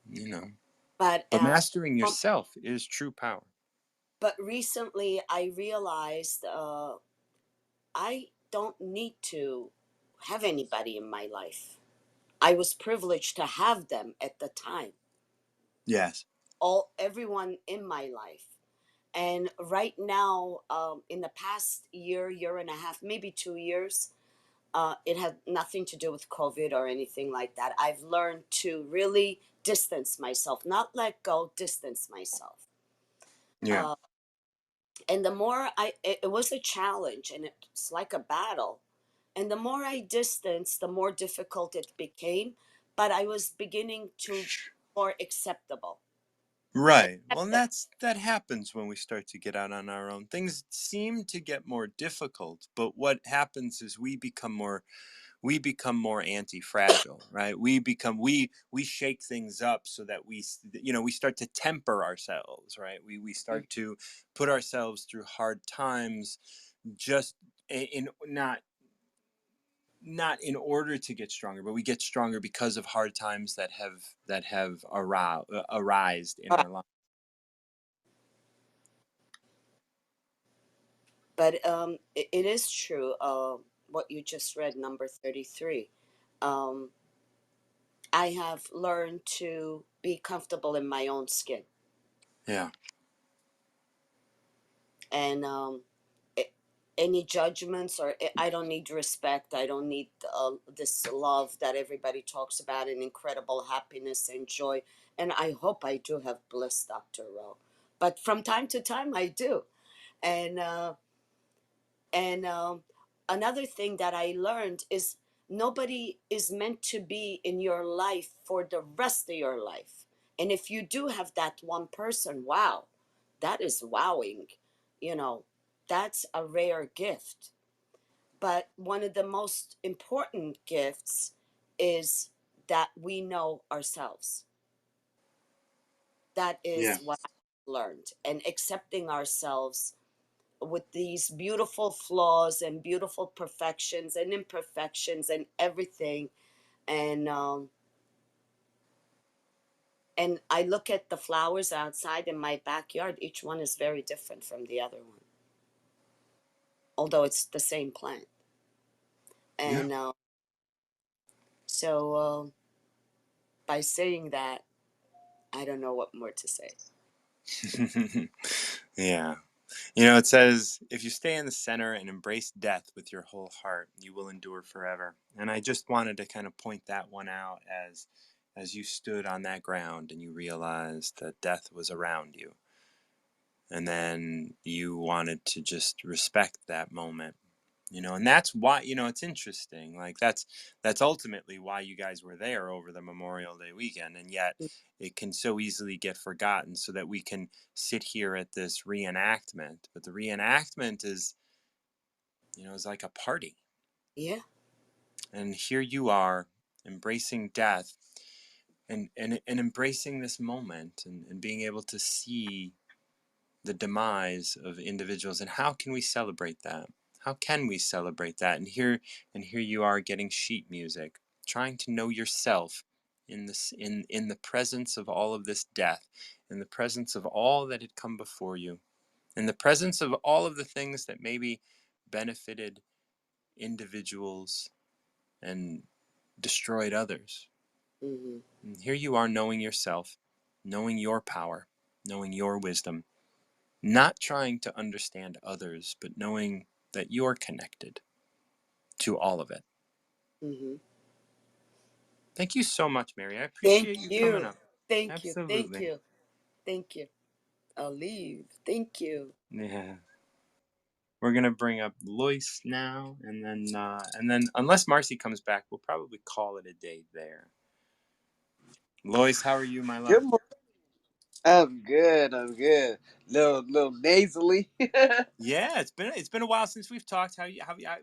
you know. But But mastering um, yourself is true power. but recently I realized I don't need to have anybody in my life. I was privileged to have them at the time. Yes. Everyone in my life. And right now, in the past year and a half, maybe 2 years, it had nothing to do with COVID or anything like that. I've learned to really distance myself, not let go, distance myself. Yeah. Uh, And the more it was a challenge, and it's like a battle. And the more I distanced, the more difficult it became. But I was beginning to more acceptable. Right. Well, and Accepted. that happens when we start to get out on our own. Things seem to get more difficult, but what happens is we become more anti-fragile, right? We shake things up so that we start to temper ourselves, right? We Mm, start to put ourselves through hard times, just in not in order to get stronger, but we get stronger because of hard times that have arised in uh, our life. but it is true. What you just read, number 33. Um, I have learned to be comfortable in my own skin, Yeah. and any judgments, or I don't need respect. I don't need this love that everybody talks about, and incredible happiness and joy. And I hope I do have bliss, Dr. Rowe. But from time to time, I do. And and another thing that I learned is nobody is meant to be in your life for the rest of your life. And if you do have that one person, wow, that is wowing. You know, that's a rare gift. But one of the most important gifts is that we know ourselves. That Yeah. is what I learned. And accepting ourselves with these beautiful flaws and beautiful perfections and imperfections and everything. And um and I look at the flowers outside in my backyard. Each one is very different from the other one, although it's the same plant. Yeah. And so by saying that, I don't know what more to say. Yeah. It says, if you stay in the center and embrace death with your whole heart, you will endure forever. And I just wanted to kind of point that one out as you stood on that ground and you realized that death was around you. And then you wanted to just respect that moment. And that's why, it's interesting. Like that's ultimately why you guys were there over the Memorial Day weekend, and yet it can so easily get forgotten so that we can sit here at this reenactment. But the reenactment is like a party. Yeah. And here you are embracing death and embracing this moment and being able to see the demise of individuals. And how can we celebrate that? How can we celebrate that? And here you are getting sheet music, trying to know yourself in the presence of all of this death, in the presence of all that had come before you, in the presence of all of the things that maybe benefited individuals and destroyed others. Hmm. And here you are knowing yourself, knowing your power, knowing your wisdom, not trying to understand others, but knowing that you're connected to all of it. Hmm. Thank you so much, Mary. I Thank appreciate you coming you. up. Thank you. Thank Absolutely. you. Thank you. I'll leave. Thank you. Yeah. We're gonna bring up Lois now, and then unless Marcy comes back, we'll probably call it a day there. Lois, how are you, my Good love? morning. I'm good. I'm good. Little nasally. Yeah, it's been a while since we've talked.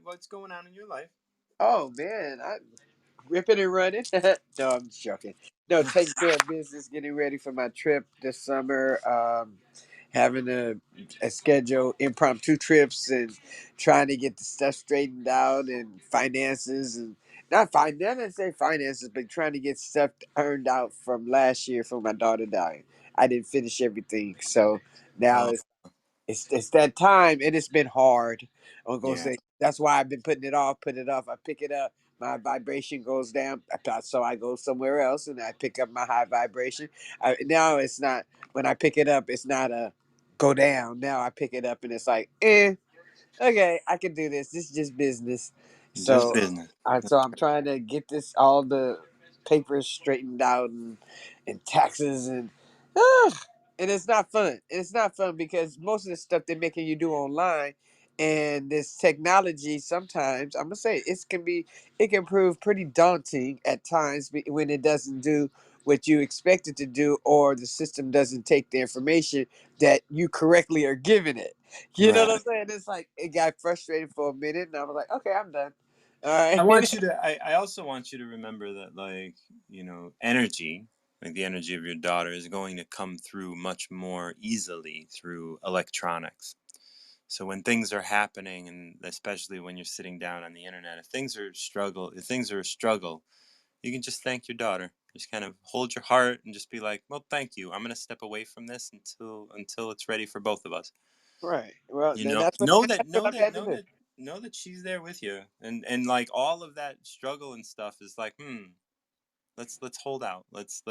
What's going on in your life? Oh man, I ripping and running. No, I'm just joking. No, taking care of business, getting ready for my trip this summer. Having a schedule, impromptu trips, and trying to get the stuff straightened out and finances and not finance. Say finances, but trying to get stuff earned out from last year from my daughter dying. I didn't finish everything, so now Oh, it's that time, and it's been hard. I'm gonna yeah. say that's why I've been putting it off, put it off. I pick it up, my vibration goes down. So I go somewhere else, and I pick up my high vibration. Now it's not when I pick it up, it's not a go down. Now I pick it up, and it's like, okay, I can do this. This is just business. Just So, business. I'm trying to get this all the papers straightened out and taxes and. and it's not fun. It's not fun because most of the stuff they're making you do online, and this technology sometimes I'm gonna say it can prove pretty daunting at times when it doesn't do what you expect it to do, or the system doesn't take the information that you correctly are giving it. You know what I'm Right. saying? It's like it got frustrated for a minute, and I was like, okay, I'm done. All I right. want you to, I also want you to remember that, like, energy, like the energy of your daughter, is going to come through much more easily through electronics. So when things are happening, and especially when you're sitting down on the internet, if things are a struggle, you can just thank your daughter. Just kind of hold your heart and just be like, "Well, thank you. I'm going to step away from this until it's ready for both of us." Right. Well, You then know, that's what know and that that's what know I've that had to know do. that know that she's there with you, and like all of that struggle and stuff is like, let's hold out. Let's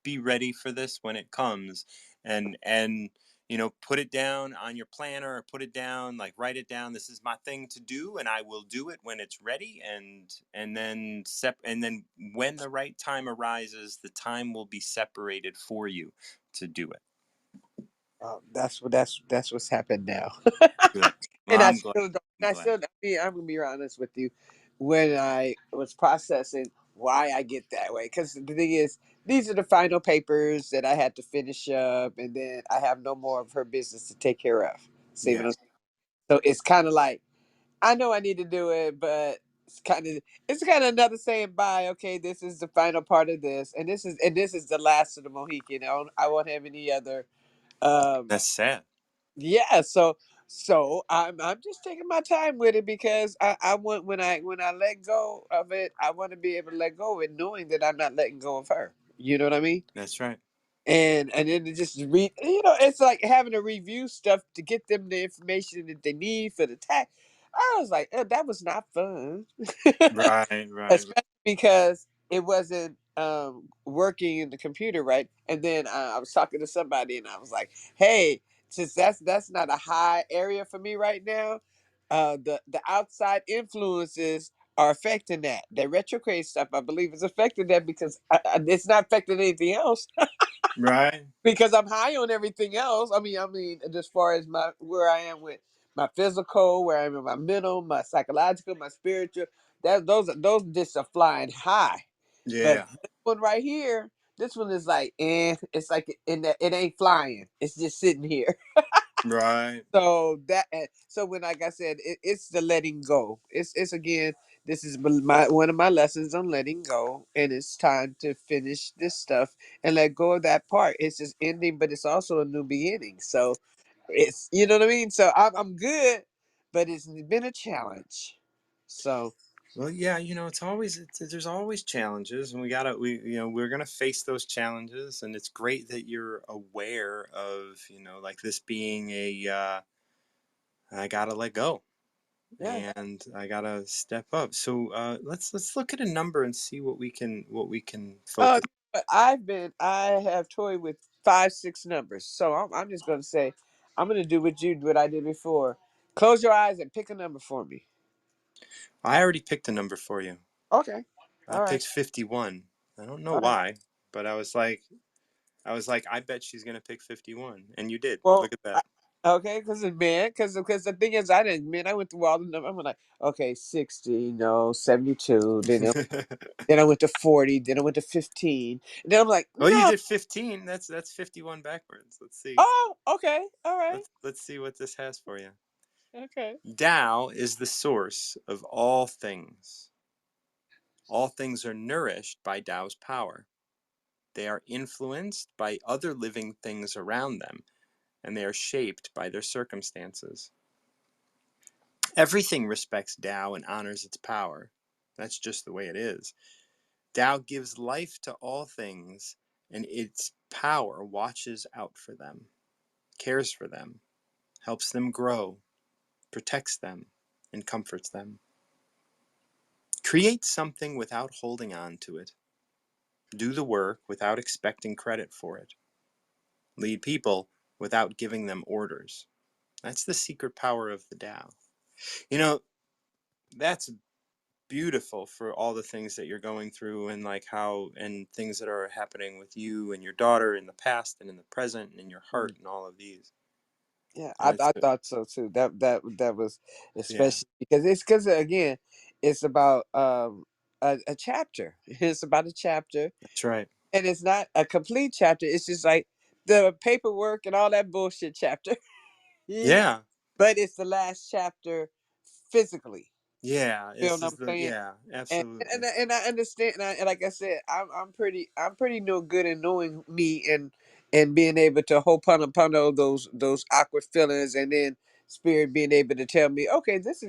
be ready for this when it comes, and put it down on your planner, or put it down, like write it down. This is my thing to do, and I will do it when it's ready. And then when the right time arises, the time will be separated for you to do it. That's what's happened now. Good. Well, And I I'm glad. still don't. I'm glad. I'm gonna be honest with you. When I was processing why I get that way, because the thing is, these are the final papers that I had to finish up, and then I have no more of her business to take care of. See what Yeah, I'm saying? So it's kind of like I know I need to do it, but it's kind of another saying bye. Okay, this is the final part of this, and this is the last of the Mohican. I won't have any other. Um, that's sad. yeah, so I'm just taking my time with it because I want when I let go of it, I want to be able to let go of it knowing that I'm not letting go of her. You know what I mean? That's right. And then to just read, it's like having to review stuff to get them the information that they need for the tax. I was like, that was not fun. Right, right, Especially because it wasn't working in the computer right. And then I was talking to somebody and I was like, hey, since that's not a high area for me right now, the outside influences are affecting that. The retrograde stuff, I believe, is affecting that because it's not affecting anything else right. because I'm high on everything else. I mean, as far as my where I am with my physical, where I am with my mental, my psychological, my spiritual. Those just are flying high. But Yeah, this one right here, this one is like, it's like in that it ain't flying. It's just sitting here. right. So when like I said, it's the letting go. It's again. This is my one of my lessons on letting go, and it's time to finish this stuff and let go of that part. It's just ending, but it's also a new beginning. So it's what I mean. So I'm good, but it's been a challenge. So Well, yeah, there's always challenges, and we're gonna face those challenges, and it's great that you're aware of, like this being I gotta let go, yeah. and I gotta step up. So let's look at a number and see what we can Uh, focus. but I have toyed with 5, 6 numbers. So I'm just gonna say, I'm gonna do what I did before. Close your eyes and pick a number for me. I already picked a number for you. Okay. I All right. picked 51. I don't know All right. why, but I was like, I bet she's gonna pick 51, and you did. Well, Look at that. okay, because the thing is, I went through all the numbers. I'm like, okay, 60, no, 72. Then I went to 40. Then I went to 15. And then I'm like, Oh, you no. did 15. That's 51 backwards. Let's see. Oh, okay, all right, Let's see what this has for you. okay. Tao is the source of all things. All things are nourished by Tao's power. They are influenced by other living things around them, and they are shaped by their circumstances. Everything respects Tao and honors its power. That's just the way it is. Tao gives life to all things, and its power watches out for them, cares for them, helps them grow, protects them, and comforts them. Create something without holding on to it. Do the work without expecting credit for it. Lead people without giving them orders. That's the secret power of the Tao. You know, that's beautiful for all the things that you're going through, and like how, and things that are happening with you and your daughter in the past and in the present and in your heart and all of these. Yeah, That's I thought so too. That was yeah, especially because it's because again, it's about a chapter. It's about a chapter, that's right. and it's not a complete chapter. It's just like the paperwork and all that bullshit chapter. Yeah. But it's the last chapter physically. Yeah, You know this what is I'm the, saying? yeah, And absolutely. and I understand. And like I said, I'm pretty no good in knowing me and being able to hold upon all those awkward feelings, and then spirit being able to tell me, okay, this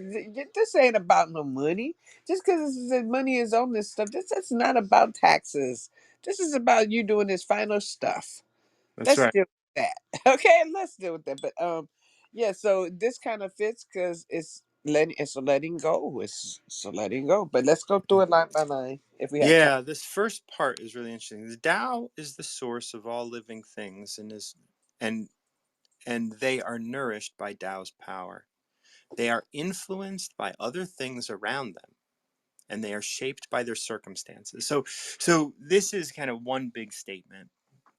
ain't about no money. Just because money is on this stuff, that's not about taxes. This is about you doing this final stuff. That's Let's right. deal with that. Okay, let's deal with that. But yeah. So this kind of fits because it's a letting go. It's a letting go. But let's go through it line by line if we have time. Yeah, this first part is really interesting. The Tao is the source of all living things, and and they are nourished by Tao's power. They are influenced by other things around them, and they are shaped by their circumstances. So this is kind of one big statement.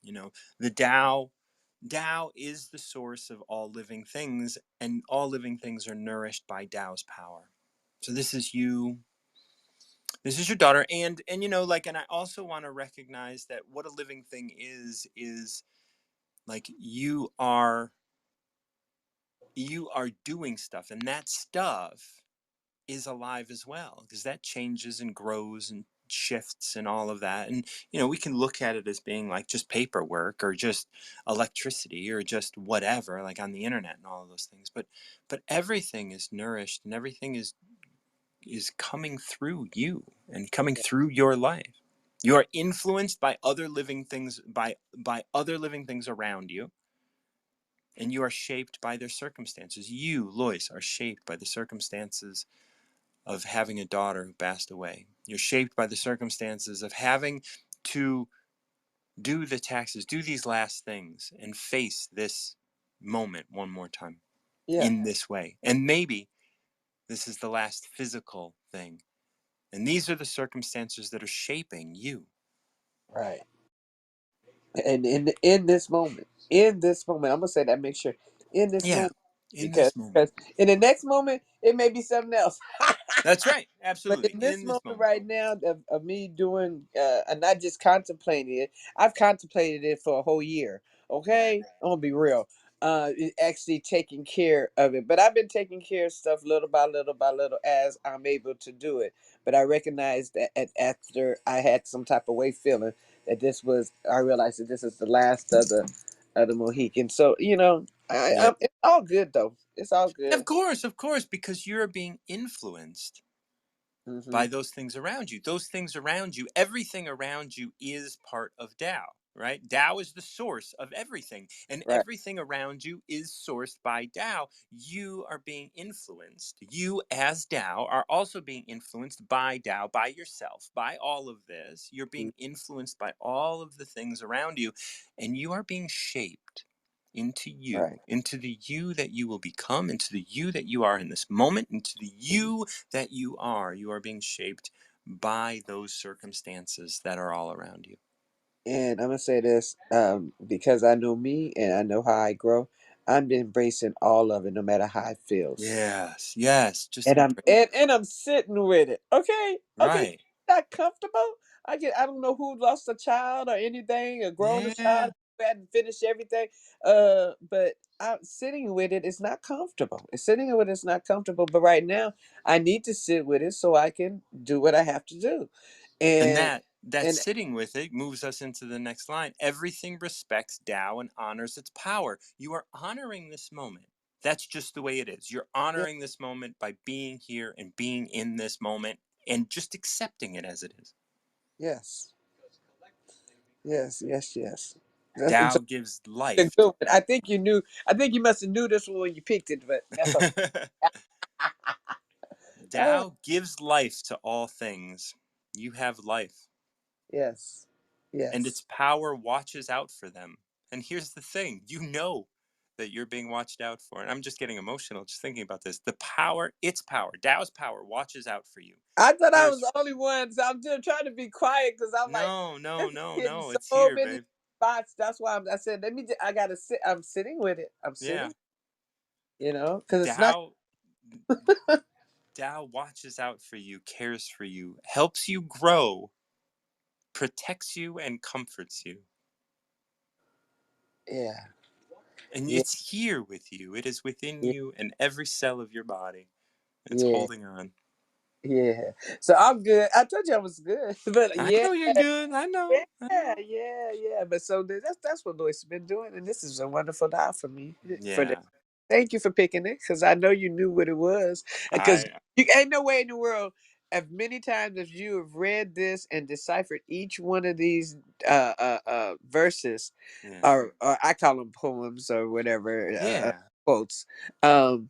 You know, the Tao is the source of all living things, and all living things are nourished by Tao's power. So this is you, this is your daughter, and you know, like, and I also want to recognize that what a living thing is like, you are doing stuff, and that stuff is alive as well, because that changes and grows and shifts and all of that. And you know, we can look at it as being like just paperwork or just electricity or just whatever, like on the internet and all of those things, but everything is nourished, and everything is coming through you and coming through your life. You are influenced by other living things, by other living things around you, and you are shaped by their circumstances. You, Lois, are shaped by the circumstances of having a daughter who passed away. You're shaped by the circumstances of having to do the taxes, do these last things, and face this moment one more time Yeah. in this way. And maybe this is the last physical thing. And these are the circumstances that are shaping you. Right. And in this moment, I'm gonna say that. Make sure in this Yeah, moment, in because this moment. because in the next moment it may be something else. That's right. But Absolutely. in this In this moment moment. right now of me doing and not just contemplating it, I've contemplated it for a whole year. Yeah. Okay, I'm gonna be real. Actually taking care of it, but I've been taking care of stuff little by little by little as I'm able to do it. But I recognized that after I had some type of way feeling that I realized that this is the last of the Mohican. So Yep. it's all good though. It's all good. Of course, because you're being influenced by Hmm. those things around you. Those things around you, everything around you is part of Tao, right? Tao is the source of everything, and Right. everything around you is sourced by Tao. You are being influenced. You, as Tao, are also being influenced by Tao, by yourself, by all of this. You're being influenced by all of the things around you, and you are being shaped into you, Right. into the you that you will become, into the you that you are in this moment, into the you that you are. You are being shaped by those circumstances that are all around you. And I'm gonna say this, because I know me and I know how I grow. I'm embracing all of it, no matter how it feels, Yes, yes, just and I'm embrace. and I'm sitting with it. Okay, okay, Right. not comfortable. I don't know who lost a child or anything, or grown a Yeah. child who hadn't finished everything. But I'm sitting with it. It's not comfortable. It's sitting with it's not comfortable. But right now, I need to sit with it so I can do what I have to do, And and that and sitting with it moves us into the next line. Everything respects Tao and honors its power. You are honoring this moment. That's just the way it is. You're yeah, honoring this moment by being here and being in this moment and just accepting it as it is. yes. Yes, yes, yes. So Tao gives a life good to one. I think you knew. I think you must have knew this one when you picked it, but that's okay. Uh, Tao gives life to all things. You have life, yes, and its yes, power watches out for them. And here's the thing, you know that you're being watched out for. And I'm just getting emotional just thinking about this. The power, its power, Tao's power watches out for you, I thought I was cares the for only one, so I'm just trying to be quiet because I'm you. like, No, this no, is no, hitting no. It's so here, many babe. spots. That's why I said, let me. I gotta sit. I'm sitting with it. I'm Yeah. sitting. Because it's not. Tao Tao watches out for you, cares for you, helps you grow, protects you and comforts you. Yeah, And yeah, it's here with you. It is within yeah, you and every cell of your body. It's yeah, holding on. yeah. So I'm good. I told you I was good, but I yeah. know you're good. I know. I Yeah, know. yeah, yeah. But so that's what Lois has been doing, and this is a wonderful dial for me. For the Yeah. Thank you for picking it, because I know you knew what it was. Because I you ain't no way in the world, as many times as you have read this and deciphered each one of these verses, yeah. or I call them poems or whatever, Yeah. quotes. Um,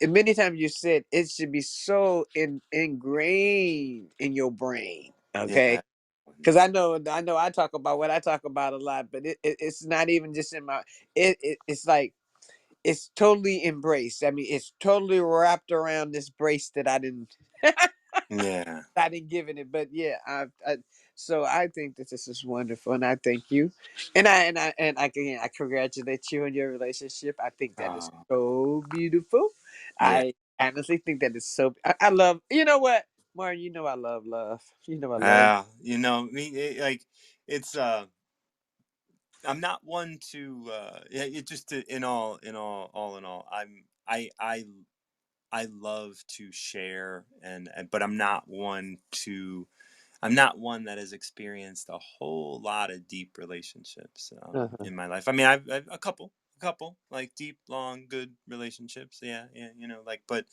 and many times you said it should be so ingrained in your brain. Okay, Yeah. because I know I talk about what I talk about a lot, but it's not even just in my it's like it's totally embraced. I mean, it's totally wrapped around this brace that I didn't Yeah. I didn't give it. But yeah, so I think that this is wonderful, and I thank you, and I again I congratulate you on your relationship. I think that is Oh, so beautiful. yeah. I honestly think that is so. I love. You know what, Martin? You know I love love. You know I love. Me like it's I'm not one to yeah, it just in all I love to share and but I'm not one that has experienced a whole lot of deep relationships Uh-huh. in my life. I mean, I've a couple like deep, long, good relationships. Yeah, yeah, like, but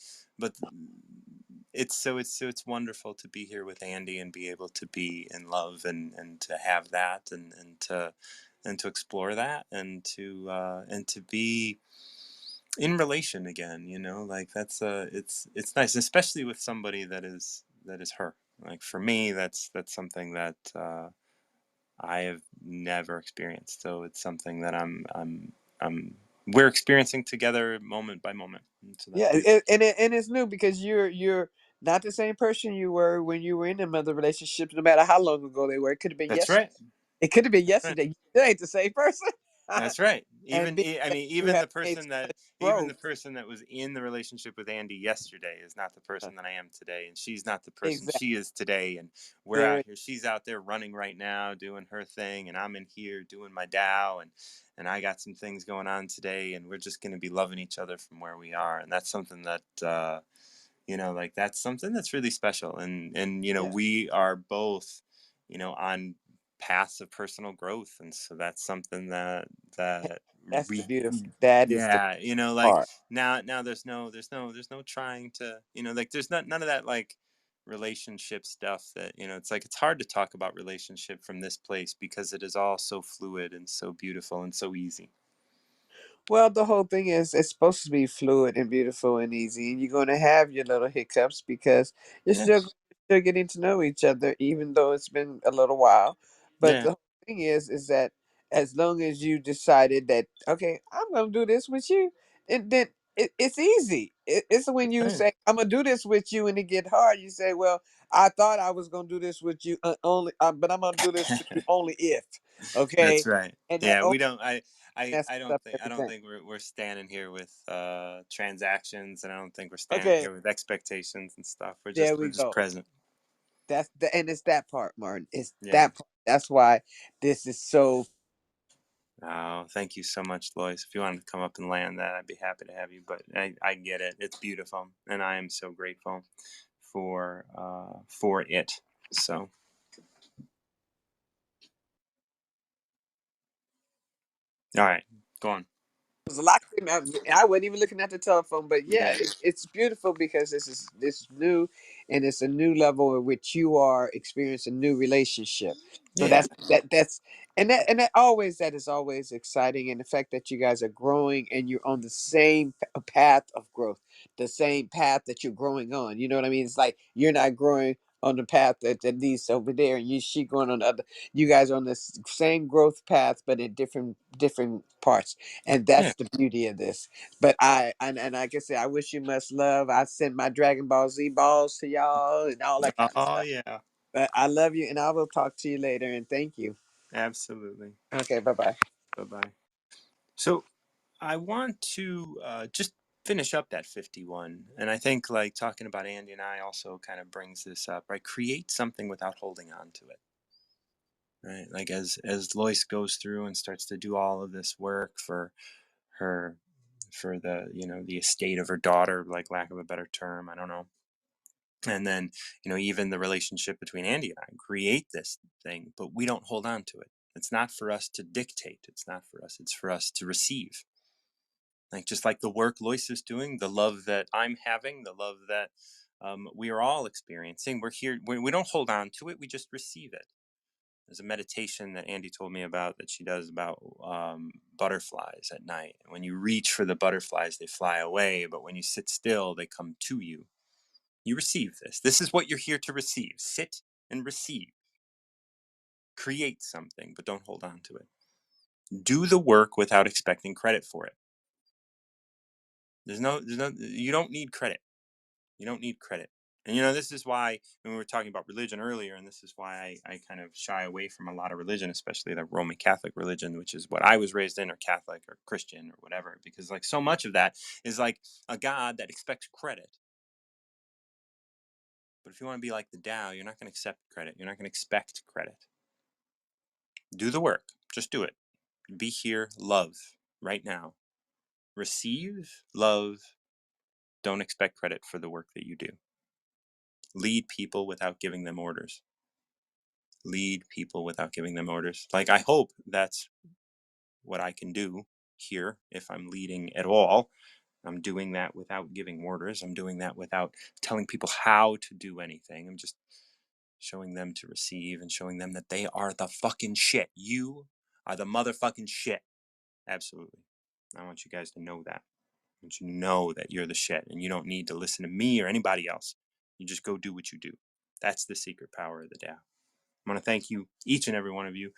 it's wonderful to be here with Andy and be able to be in love and to have that and to explore that and to be in relation again, like it's nice, especially with somebody that is her. Like for me, that's something that I have never experienced. So it's something that I'm we're experiencing together moment by moment. And so that's Yeah, beautiful. and it's new because you're not the same person you were when you were in them other relationships, no matter how long ago they were. It could have been That's yesterday. right. It could have been That's right. yesterday. You still ain't the same person. That's right. And being I that mean, you have made so much even the growth. person that was in the relationship with Andy yesterday is not the person that I am today, and she's not the person Exactly. she is today. And we're There out it here. She's out there running right now, doing her thing, and I'm in here doing my Tao, and I got some things going on today, and we're just going to be loving each other from where we are, and that's something that like that's something that's really special, and yeah. we are both on paths of personal growth, and so that's something that That's the we beautiful. That is the yeah, like part. now there's no trying to like there's not none of that like relationship stuff that it's like it's hard to talk about relationship from this place because it is all so fluid and so beautiful and so easy. Well, the whole thing is it's supposed to be fluid and beautiful and easy, and you're going to have your little hiccups because you're Yeah, still getting to know each other, even though it's been a little while. But yeah, the whole thing is that as long as you decided that okay, I'm going to do this with you, and then it's easy. It's when that's you right. say I'm going to do this with you, and it get hard. You say, well, I thought I was going to do this with you only, but I'm going to do this with you only if, okay, That's right. and that Yeah, oh, we don't. messes up I don't everything. think we're standing here with transactions, and I don't think we're standing Okay, here with expectations and stuff. there We're we just go. present. And it's that part, Martin. It's Yeah. that part. That's why this is so. Oh, thank you so much, Lois. If you wanted to come up and land that, I'd be happy to have you. But I get it. It's beautiful, and I am so grateful for it. So, all right, go on. Was a lot. I wasn't even looking at the telephone, but yeah, Yeah. it's beautiful because this is new, and it's a new level in which you are experiencing a new relationship. So Yeah. that's and that always that is always exciting, and the fact that you guys are growing and you're on the same path of growth, the same path that you're growing on. You know what I mean? It's like you're not growing on the path that leads over there, and she going on the other. You guys on the same growth path, but in different parts, and Yeah. that's the beauty of this. But and like I said, I wish you much love. I sent my Dragon Ball Z balls to y'all and all that kind of Oh stuff. yeah, But I love you, and I will talk to you later. And thank you. absolutely. Okay, bye bye. Bye bye. So I want to just finish up that 51, and I think like talking about Andy and I also kind of brings this up, right? Create something without holding on to it, right? Like as Lois goes through and starts to do all of this work for her, for the the estate of her daughter, like lack of a better term, I don't know. And then even the relationship between Andy and I, create this thing, but we don't hold on to it. It's not for us to dictate. It's not for us. It's for us to receive. Like just like the work Lois is doing, the love that I'm having, the love that we are all experiencing. We're here. We don't hold on to it. We just receive it. There's a meditation that Andy told me about that she does about butterflies at night. And when you reach for the butterflies, they fly away. But when you sit still, they come to you. You receive this. This is what you're here to receive. Sit and receive. Create something, but don't hold on to it. Do the work without expecting credit for it. You don't need credit. You don't need credit. And this is why when we were talking about religion earlier, and this is why I kind of shy away from a lot of religion, especially the Roman Catholic religion, which is what I was raised in, or Catholic or Christian or whatever, because like so much of that is like a God that expects credit. But if you want to be like the Tao, you're not going to accept credit. You're not going to expect credit. Do the work. Just do it. Be here. Love right now. Receive, love. Don't expect credit for the work that you do. Lead people without giving them orders. Lead people without giving them orders. Like, I hope that's what I can do here if I'm leading at all. I'm doing that without giving orders. I'm doing that without telling people how to do anything. I'm just showing them to receive and showing them that they are the fucking shit. You are the motherfucking shit. Absolutely. I want you guys to know that. I want you to know that you're the shit and you don't need to listen to me or anybody else. You just go do what you do. That's the secret power of the Tao. I want to thank you, each and every one of you.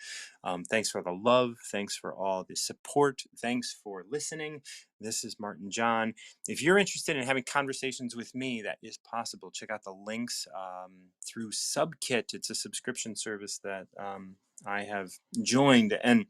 Thanks for the love. Thanks for all the support. Thanks for listening. This is Martin John. If you're interested in having conversations with me, that is possible. Check out the links through Subkit. It's a subscription service that I have joined. And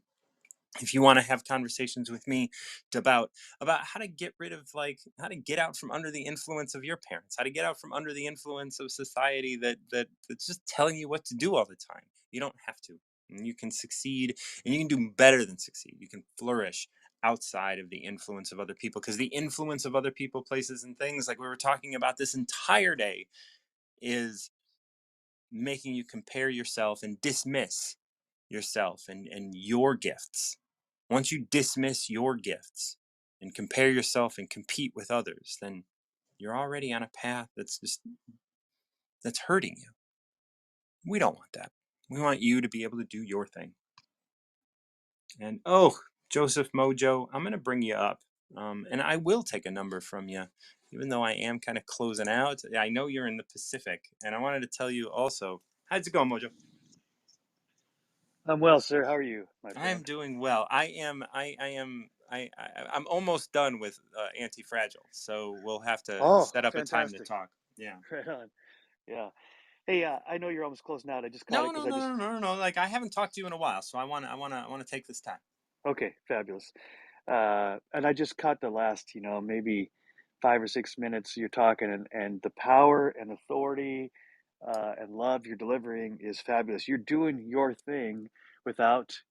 if you want to have conversations with me about how to get rid of, like, how to get out from under the influence of your parents, how to get out from under the influence of society that's just telling you what to do all the time, you don't have to. And you can succeed, and you can do better than succeed. You can flourish outside of the influence of other people, because the influence of other people, places, and things, like we were talking about this entire day, is making you compare yourself and dismiss yourself and your gifts. Once you dismiss your gifts and compare yourself and compete with others, then you're already on a path that's hurting you. We don't want that. We want you to be able to do your thing. And oh, Joseph Mojo, I'm going to bring you up. And I will take a number from you, even though I am kind of closing out. I know you're in the Pacific, and I wanted to tell you also, how's it going, Mojo? I'm well, sir. How are you, my I am friend? doing well. I'm almost done with Anti-Fragile, so we'll have to Oh, set up a time to fantastic. talk. Yeah. Right on. Yeah. Hey, I know you're almost closing out. I just caught No, it because no, I no, just. no, no, no, no. Like, I haven't talked to you in a while, so I want to take this time. Okay, fabulous. And I just caught the last, maybe 5 or 6 minutes you're talking, and the power and authority and love you're delivering is fabulous. You're doing your thing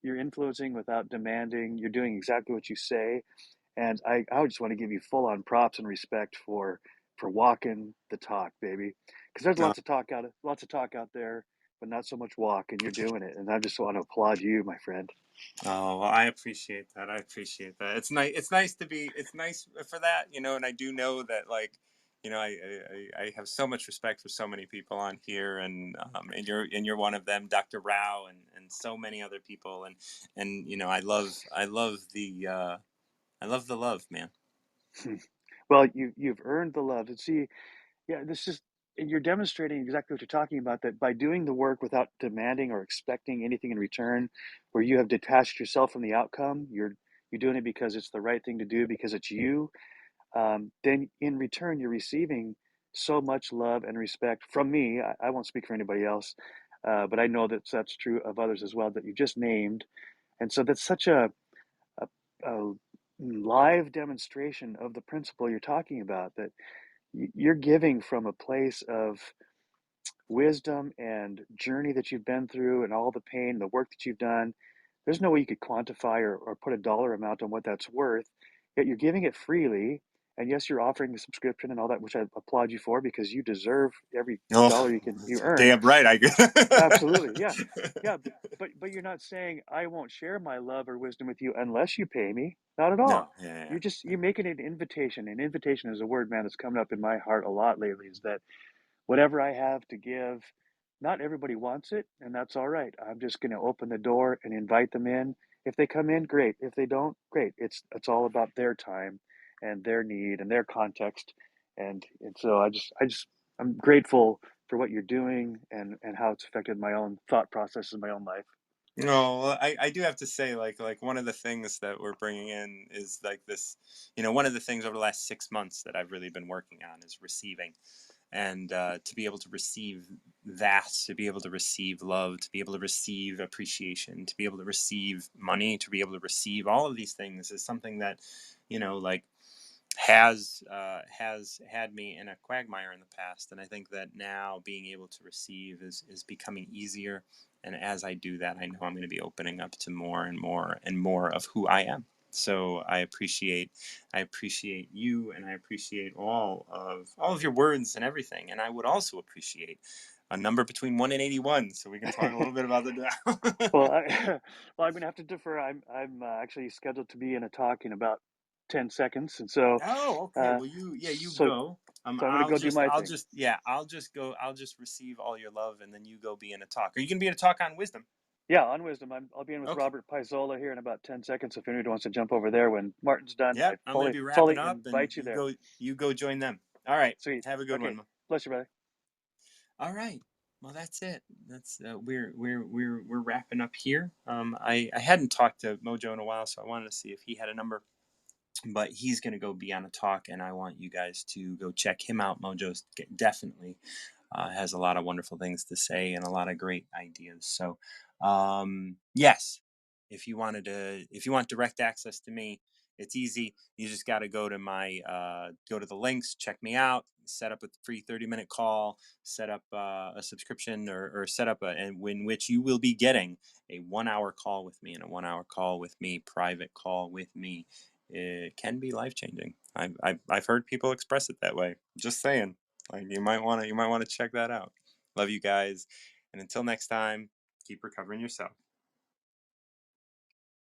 you're influencing, without demanding. You're doing exactly what you say. And I would just want to give you full on props and respect for walking the talk, baby. Because there's No. lots of talk out there, but not so much walk, and you're doing it. And I just want to applaud you, my friend. Oh, well, I appreciate that. I appreciate that. It's nice. It's nice to be. It's nice for that, and I do know that, like, I have so much respect for so many people on here, and you're one of them, Dr. Rao, and so many other people, and I love the love, man. Well, you've earned the love. And see, yeah, this just you're demonstrating exactly what you're talking about, that by doing the work without demanding or expecting anything in return, where you have detached yourself from the outcome, you're doing it because it's the right thing to do, because it's you. Then in return, you're receiving so much love and respect from me. I won't speak for anybody else, but I know that that's true of others as well that you just named. And so that's such a, a live demonstration of the principle you're talking about, that you're giving from a place of wisdom and journey that you've been through, and all the pain, the work that you've done. There's no way you could quantify or put a dollar amount on what that's worth, yet you're giving it freely. And yes, you're offering the subscription and all that, which I applaud you for, because you deserve every Oh, dollar you that's earn. damn right I Absolutely. Yeah. could. Yeah. But you're not saying I won't share my love or wisdom with you unless you pay me. Not at No, all. yeah, You're making an invitation. An invitation is a word, man, that's coming up in my heart a lot lately, is that whatever I have to give, not everybody wants it, and that's all right. I'm just going to open the door and invite them in. If they come in, great. If they don't, great. It's all about their time and their need and their context. And so I'm grateful for what you're doing, and how it's affected my own thought process in my own life. No, well, I do have to say, like one of the things that we're bringing in is like this, one of the things over the last 6 months that I've really been working on is receiving. And to be able to receive that, to be able to receive love, to be able to receive appreciation, to be able to receive money, to be able to receive all of these things is something that, like has had me in a quagmire in the past, and I think that now being able to receive is becoming easier. And as I do that, I know I'm going to be opening up to more and more and more of who I am. So I appreciate you, and I appreciate all of your words and everything. And I would also appreciate a number between 1 and 81, so we can talk a little bit about the Well, Dow. well, I'm gonna have to defer. I'm actually scheduled to be in a talk in about 10 seconds, and so Oh, okay. uh, Well, you so go. so I'm gonna go do my I'll thing. just, yeah, I'll just go. I'll just receive all your love, and then you go be in a talk. Are you gonna be in a talk on wisdom? Yeah, on wisdom. I'll be in with Okay. Robert Paizola here in about 10 seconds. If anybody wants to jump over there when Martin's done, I Yep. I'm gonna be wrapping fully up, and invite you there. you go join them. All right. Sweet. Have a good Okay. one. Bless you, brother. All right. Well, that's it. That's we're wrapping up here. I hadn't talked to Mojo in a while, so I wanted to see if he had a number. But he's going to go be on a talk, and I want you guys to go check him out. Mojo's definitely has a lot of wonderful things to say and a lot of great ideas. So, yes, if you want direct access to me, it's easy. You just got to go to the links, check me out, set up a free 30-minute call, set up a subscription, or set up and in which you will be getting a 1 hour call with me, and a 1 hour call with me, private call with me. It can be life changing. I've heard people express it that way. Just saying. Like you might want to check that out. Love you guys, and until next time, keep recovering yourself.